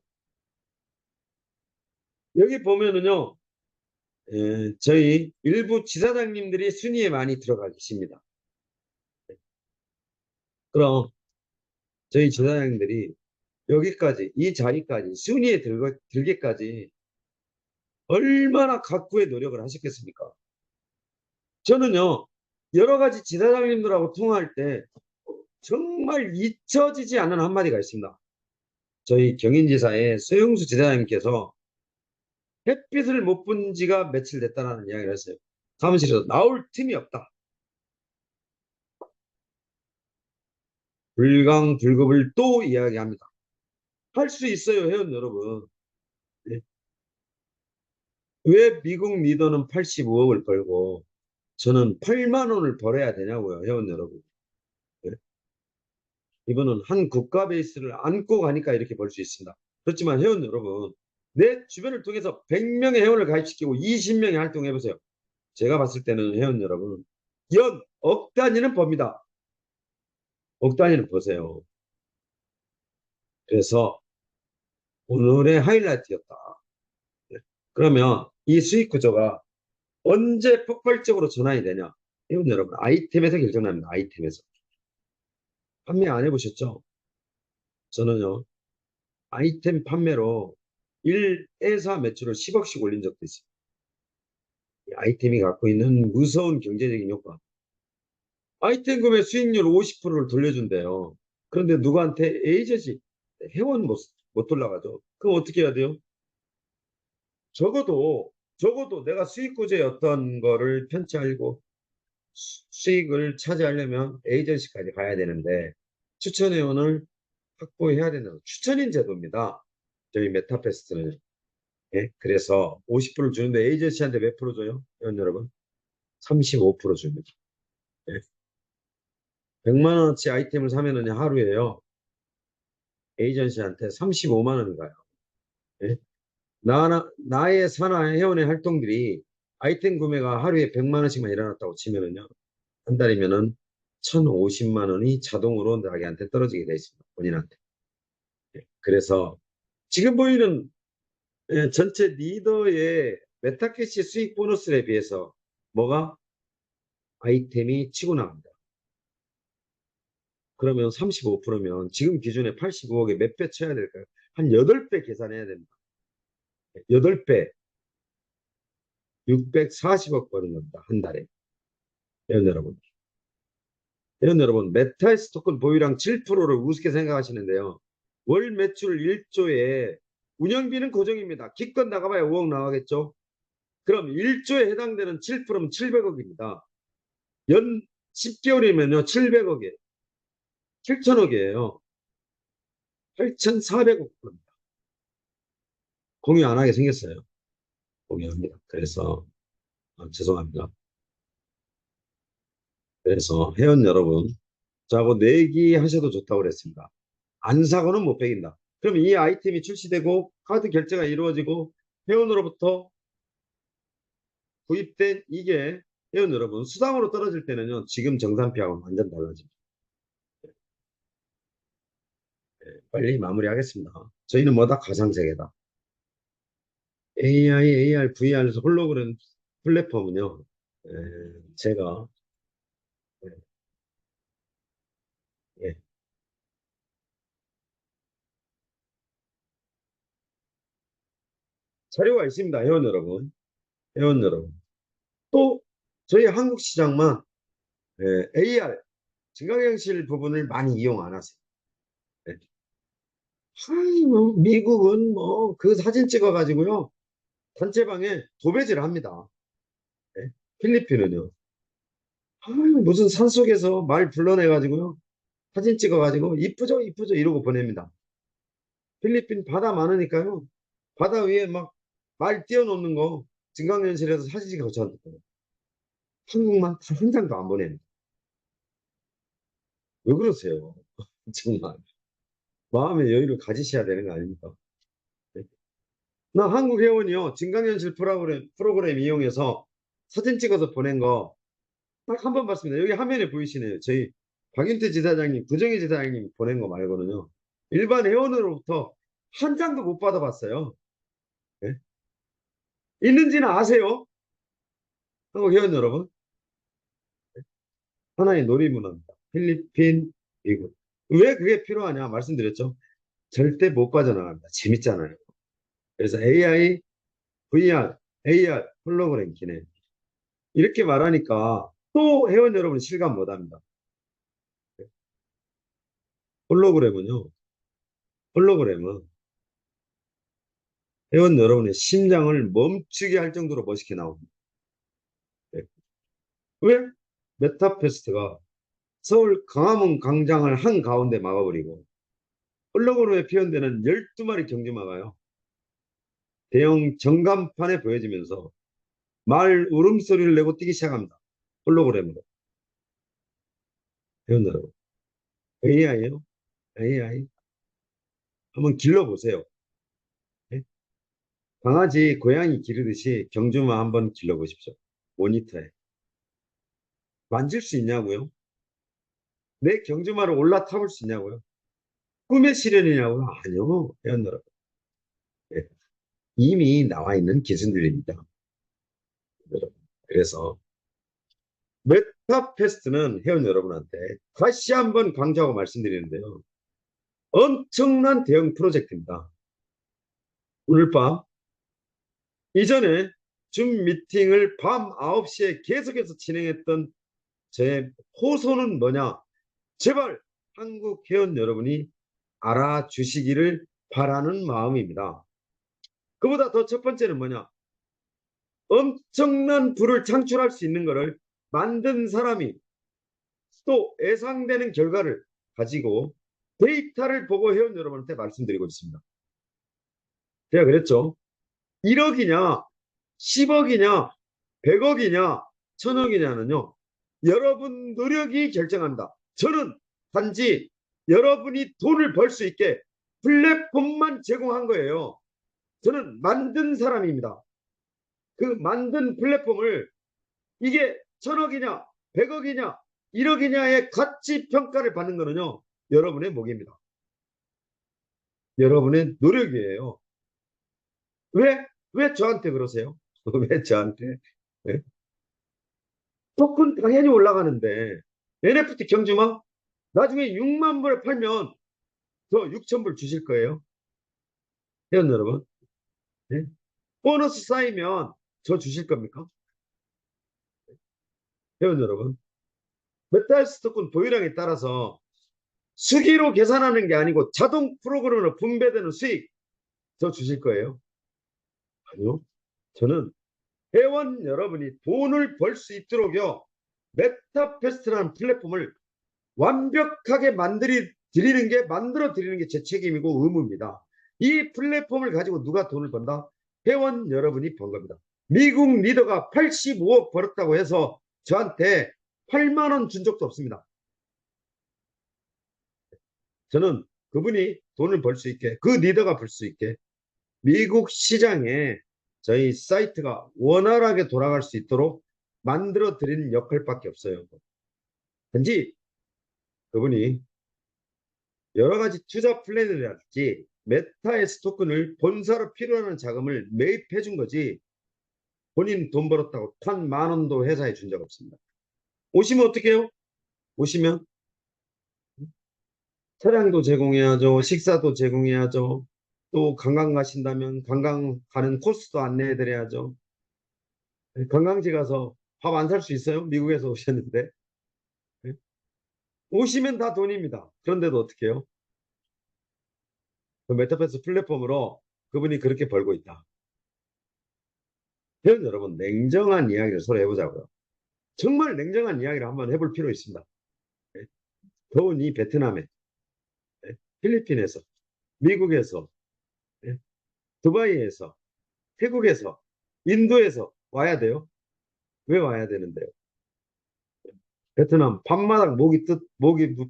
Speaker 1: 여기 보면은요, 저희 일부 지사장님들이 순위에 많이 들어가 계십니다. 그럼 저희 지사장님들이 여기까지, 이 자리까지, 순위에 들기까지 얼마나 각고의 노력을 하셨겠습니까? 저는요, 여러 가지 지사장님들하고 통화할 때 정말 잊혀지지 않는 한마디가 있습니다. 저희 경인지사의 서영수 지사장님께서 햇빛을 못 본 지가 며칠 됐다는 이야기를 했어요. 사무실에서 나올 틈이 없다. 불강불급을 또 이야기합니다. 할 수 있어요, 회원 여러분. 네. 왜 미국 리더는 85억을 벌고 저는 8만 원을 벌어야 되냐고요, 회원 여러분. 네. 이거는 한 국가 베이스를 안고 가니까 이렇게 벌 수 있습니다. 그렇지만 회원 여러분, 내 주변을 통해서 100명의 회원을 가입시키고 20명이 활동해보세요. 제가 봤을 때는 회원 여러분, 연 억 단위는 법니다. 억 단위는 보세요. 그래서 오늘의 하이라이트였다. 네. 그러면 이 수익 구조가 언제 폭발적으로 전환이 되냐? 이건 여러분 아이템에서 결정납니다. 아이템에서. 판매 안 해보셨죠? 저는요. 아이템 판매로 1회사 매출을 10억씩 올린 적도 있습니다. 이 아이템이 갖고 있는 무서운 경제적인 효과. 아이템 구매 수익률 50%를 돌려준대요. 그런데 누구한테? 에이전시, 회원 못 돌아가죠. 그럼 어떻게 해야 돼요? 적어도 내가 수익 구조의 어떤 거를 편취하고 수익을 차지하려면 에이전시까지 가야 되는데 추천회원을 확보해야 되는 추천인 제도입니다. 저희 메타페스트는. 예? 그래서 50%를 주는데 에이전시한테 몇 프로 줘요? 회원 여러분? 35% 줍니다. 예? 100만 원어치 아이템을 사면은 하루에요. 에이전시한테 35만 원이 가요. 예? 나의 산하 회원의 활동들이 아이템 구매가 하루에 100만 원씩만 일어났다고 치면은요. 한 달이면은 1,050만 원이 자동으로 나에게 떨어지게 돼 있습니다. 본인한테. 예. 그래서 지금 보이는 전체 리더의 메타캐시 수익 보너스에 비해서 뭐가 아이템이 치고 나갑니다. 그러면 35%면 지금 기준에 85억에 몇 배 쳐야 될까요? 한 8배 계산해야 됩니다. 8배, 640억 버는 겁니다. 한 달에. 회원 여러분. 회원 여러분, 메타의 토큰 보유량 7%를 우습게 생각하시는데요. 월 매출 1조에 운영비는 고정입니다. 기껏 나가봐야 5억 나가겠죠? 그럼 1조에 해당되는 7%면 700억입니다. 연 10개월이면요, 700억이에요. 7천억이에요. 8,400억 겁니다. 공유 안 하게 생겼어요. 공유합니다. 그래서, 죄송합니다. 그래서 회원 여러분, 저하고 내기 하셔도 좋다고 그랬습니다. 안 사고는 못 배긴다. 그럼 이 아이템이 출시되고 카드 결제가 이루어지고 회원으로부터 구입된 이게 회원 여러분 수당으로 떨어질 때는요. 지금 정산피하고는 완전 달라집니다. 빨리 마무리하겠습니다. 저희는 뭐다? 가상세계다. AI, AR, VR에서 홀로그램 플랫폼은요. 제가 예, 예, 자료가 있습니다. 회원 여러분. 회원 여러분. 또 저희 한국 시장만 AR 증강현실 부분을 많이 이용 안 하세요. 예. 아이, 뭐, 미국은 뭐, 그 사진 찍어가지고요. 단체방에 도배질을 합니다. 예. 필리핀은요. 아이, 무슨 산속에서 말 불러내가지고요. 사진 찍어가지고, 이쁘죠, 이쁘죠, 이러고 보냅니다. 필리핀 바다 많으니까요. 바다 위에 막 말 띄워놓는 거, 증강현실에서 사진 찍어 저 한국만 한 장도 안 보냅니다. 왜 그러세요? 정말. 마음의 여유를 가지셔야 되는 거 아닙니까? 예. 나 한국 회원이요. 증강현실 프로그램 이용해서 사진 찍어서 보낸 거 딱 한 번 봤습니다. 여기 화면에 보이시네요. 저희 박윤태 지사장님, 구정희 지사장님 보낸 거 말고는요. 일반 회원으로부터 한 장도 못 받아봤어요. 예? 있는지는 아세요? 한국 회원 여러분. 하나의 놀이문화입니다. 필리핀, 미국. 왜 그게 필요하냐 말씀드렸죠. 절대 못 빠져나갑니다. 재밌잖아요. 그래서 AI, VR, AR, 홀로그램 기능. 이렇게 말하니까 또 회원 여러분 실감 못합니다. 홀로그램은요. 홀로그램은 회원 여러분의 심장을 멈추게 할 정도로 멋있게 나옵니다. 네. 왜? 메타페스트가 서울 광화문 광장을 한가운데 막아버리고 홀로그램에 표현되는 12마리 경주마가요. 대형 전간판에 보여지면서 말 울음소리를 내고 뛰기 시작합니다. 홀로그램으로. 회원 여러분. AI예요? AI. 한번 길러보세요. 네? 강아지, 고양이 기르듯이 경주마 한번 길러보십시오. 모니터에. 만질 수 있냐고요? 내 경주마를 올라타볼 수 있냐고요? 꿈의 실현이냐고요? 아니요. 회원 여러분. 예. 이미 나와 있는 기술들입니다. 여러분. 그래서 메타페스트는 회원 여러분한테 다시 한번 강조하고 말씀드리는데요. 엄청난 대형 프로젝트입니다. 오늘 밤 이전에 줌 미팅을 밤 9시에 계속해서 진행했던 제 호소는 뭐냐? 제발 한국 회원 여러분이 알아주시기를 바라는 마음입니다. 그보다 더 첫 번째는 뭐냐? 엄청난 부를 창출할 수 있는 것을 만든 사람이 또 예상되는 결과를 가지고 데이터를 보고 회원 여러분한테 말씀드리고 있습니다. 제가 그랬죠. 1억이냐, 10억이냐, 100억이냐, 1000억이냐는요. 여러분 노력이 결정한다. 저는 단지 여러분이 돈을 벌 수 있게 플랫폼만 제공한 거예요. 저는 만든 사람입니다. 그 만든 플랫폼을 이게 1000억이냐, 100억이냐, 1억이냐의 가치 평가를 받는 거는요. 여러분의 몫입니다. 여러분의 노력이에요. 왜 저한테 그러세요? 왜 저한테? 네? 토큰 당연히 올라가는데 NFT 경주마 나중에 6만 불에 팔면 저 6천 불 주실 거예요? 회원 여러분? 네? 보너스 쌓이면 저 주실 겁니까? 회원 여러분? 메타버스 토큰 보유량에 따라서 수기로 계산하는 게 아니고 자동 프로그램으로 분배되는 수익 저 주실 거예요? 아니요. 저는 회원 여러분이 돈을 벌 수 있도록요. 메타페스트라는 플랫폼을 완벽하게 만들어 드리는 게 제 책임이고 의무입니다. 이 플랫폼을 가지고 누가 돈을 번다? 회원 여러분이 번 겁니다. 미국 리더가 85억 벌었다고 해서 저한테 8만 원 준 적도 없습니다. 저는 그분이 돈을 벌 수 있게, 그 리더가 벌 수 있게 미국 시장에 저희 사이트가 원활하게 돌아갈 수 있도록 만들어 드리는 역할밖에 없어요. 단지 그분이 여러 가지 투자 플랜이랄지 메타에스 토큰을 본사로 필요한 자금을 매입해 준 거지 본인 돈 벌었다고 단 만 원도 회사에 준 적 없습니다. 오시면 어떻게 해요? 오시면 차량도 제공해야죠. 식사도 제공해야죠. 또 관광 가신다면 관광 가는 코스도 안내해 드려야죠. 관광지 가서 밥 안 살 수 있어요? 미국에서 오셨는데. 오시면 다 돈입니다. 그런데도 어떻게 해요? 그 메타버스 플랫폼으로 그분이 그렇게 벌고 있다. 회원 여러분, 냉정한 이야기를 서로 해보자고요. 정말 냉정한 이야기를 한번 해볼 필요 있습니다. 더운 이 베트남에, 필리핀에서, 미국에서, 두바이에서, 태국에서, 인도에서 와야 돼요? 왜 와야 되는데요? 베트남 밤마다 목이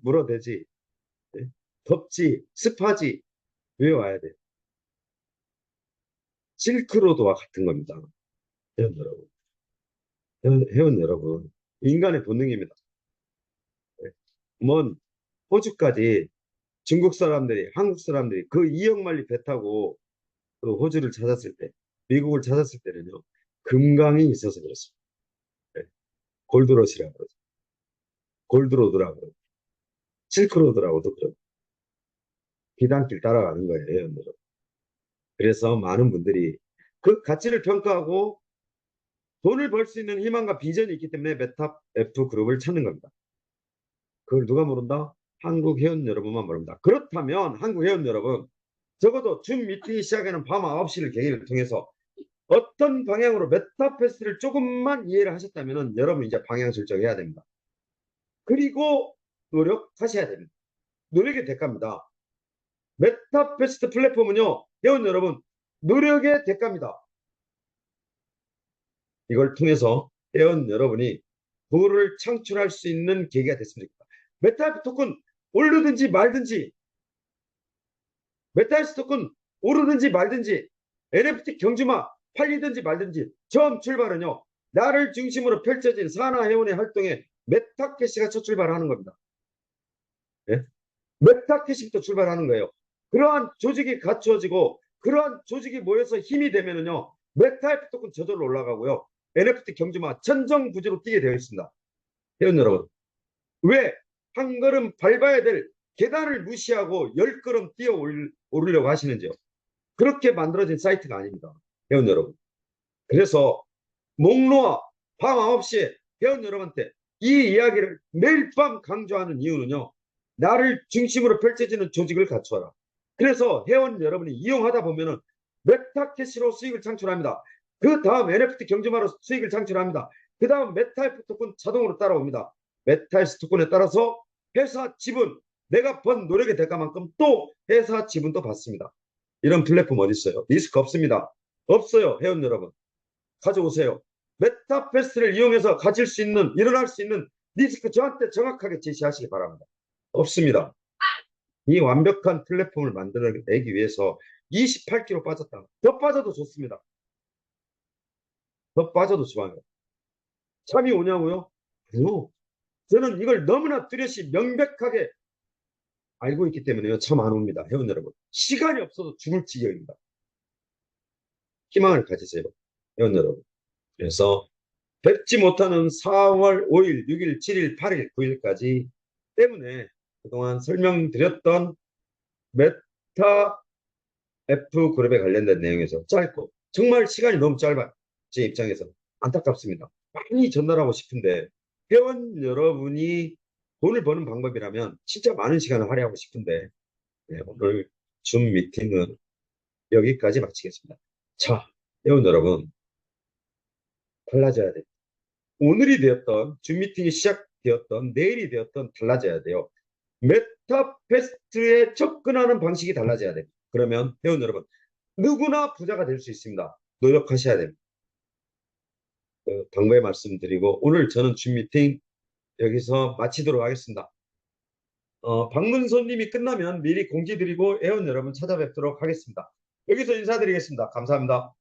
Speaker 1: 물어대지, 덥지, 습하지, 왜 와야 돼요? 실크로드와 같은 겁니다. 회원 여러분, 회원 여러분, 인간의 본능입니다. 먼 호주까지 중국 사람들이, 한국 사람들이 그 2억 마리 배 타고 그 호주를 찾았을 때, 미국을 찾았을 때는요, 금강이 있어서 그렇습니다. 네. 골드러시라고 그러죠. 골드로드라고 그러죠. 실크로드라고도 그러고, 비단길 따라가는 거예요, 여러분. 그래서 많은 분들이 그 가치를 평가하고 돈을 벌 수 있는 희망과 비전이 있기 때문에 메타 F 그룹을 찾는 겁니다. 그걸 누가 모른다? 한국 회원 여러분만 모릅니다. 그렇다면 한국 회원 여러분, 적어도 줌 미팅이 시작하는 밤 9시를 계기를 통해서 어떤 방향으로 메타패스를 조금만 이해를 하셨다면 여러분 이제 방향 설정해야 됩니다. 그리고 노력하셔야 됩니다. 노력의 대가입니다. 메타패스트 플랫폼은요, 회원 여러분, 노력의 대가입니다. 이걸 통해서 회원 여러분이 부를 창출할 수 있는 계기가 됐으면 좋겠다. 메타 토큰 오르든지 말든지, 메타스 토큰 오르든지 말든지, NFT 경주마 팔리든지 말든지, 처음 출발은요, 나를 중심으로 펼쳐진 산하회원의 활동에 메타캐시가 첫 출발하는 겁니다. 예? 메타캐시부터 출발하는 거예요. 그러한 조직이 갖추어지고 그러한 조직이 모여서 힘이 되면은요, 메타 토큰 저절로 올라가고요, NFT 경주마 천정부지로 뛰게 되어 있습니다. 회원 여러분, 왜 한 걸음 밟아야 될 계단을 무시하고 10걸음 뛰어 오르려고 하시는지요? 그렇게 만들어진 사이트가 아닙니다. 회원 여러분. 그래서 목놓아 밤 9시에 회원 여러분한테 이 이야기를 매일 밤 강조하는 이유는요. 나를 중심으로 펼쳐지는 조직을 갖춰라. 그래서 회원 여러분이 이용하다 보면은 메타캐시로 수익을 창출합니다. 그 다음 NFT 경주마로 수익을 창출합니다. 그 다음 메타F 토큰 자동으로 따라옵니다. 메타F 토큰에 따라서 회사 지분, 내가 번 노력의 대가만큼 또 회사 지분도 받습니다. 이런 플랫폼 어디 있어요? 리스크 없습니다. 없어요, 회원 여러분. 가져오세요. 메타패스를 이용해서 가질 수 있는, 일어날 수 있는 리스크 저한테 정확하게 제시하시기 바랍니다. 없습니다. 이 완벽한 플랫폼을 만들어내기 위해서 28kg 빠졌다. 더 빠져도 좋습니다. 더 빠져도 좋아요. 참이 오냐고요? 아니요. 저는 이걸 너무나 뚜렷이 명백하게 알고 있기 때문에요. 참 안 옵니다. 회원 여러분. 시간이 없어도 죽을 지경입니다. 희망을 가지세요. 회원 여러분. 그래서 뵙지 못하는 4월 5일, 6일, 7일, 8일, 9일까지 때문에 그동안 설명드렸던 메타 F 그룹에 관련된 내용에서 짧고 정말 시간이 너무 짧아요. 제 입장에서 안타깝습니다. 많이 전달하고 싶은데 회원 여러분이 돈을 버는 방법이라면 진짜 많은 시간을 할애하고 싶은데 네, 오늘 줌 미팅은 여기까지 마치겠습니다. 자, 회원 여러분 달라져야 돼요. 오늘이 되었던 줌 미팅이 시작되었던 내일이 되었던 달라져야 돼요. 메타패스트에 접근하는 방식이 달라져야 돼요. 그러면 회원 여러분 누구나 부자가 될 수 있습니다. 노력하셔야 됩니다. 당부의 말씀드리고 오늘 저는 줌 미팅 여기서 마치도록 하겠습니다. 방문 손님이 끝나면 미리 공지 드리고 회원 여러분 찾아뵙도록 하겠습니다. 여기서 인사드리겠습니다. 감사합니다.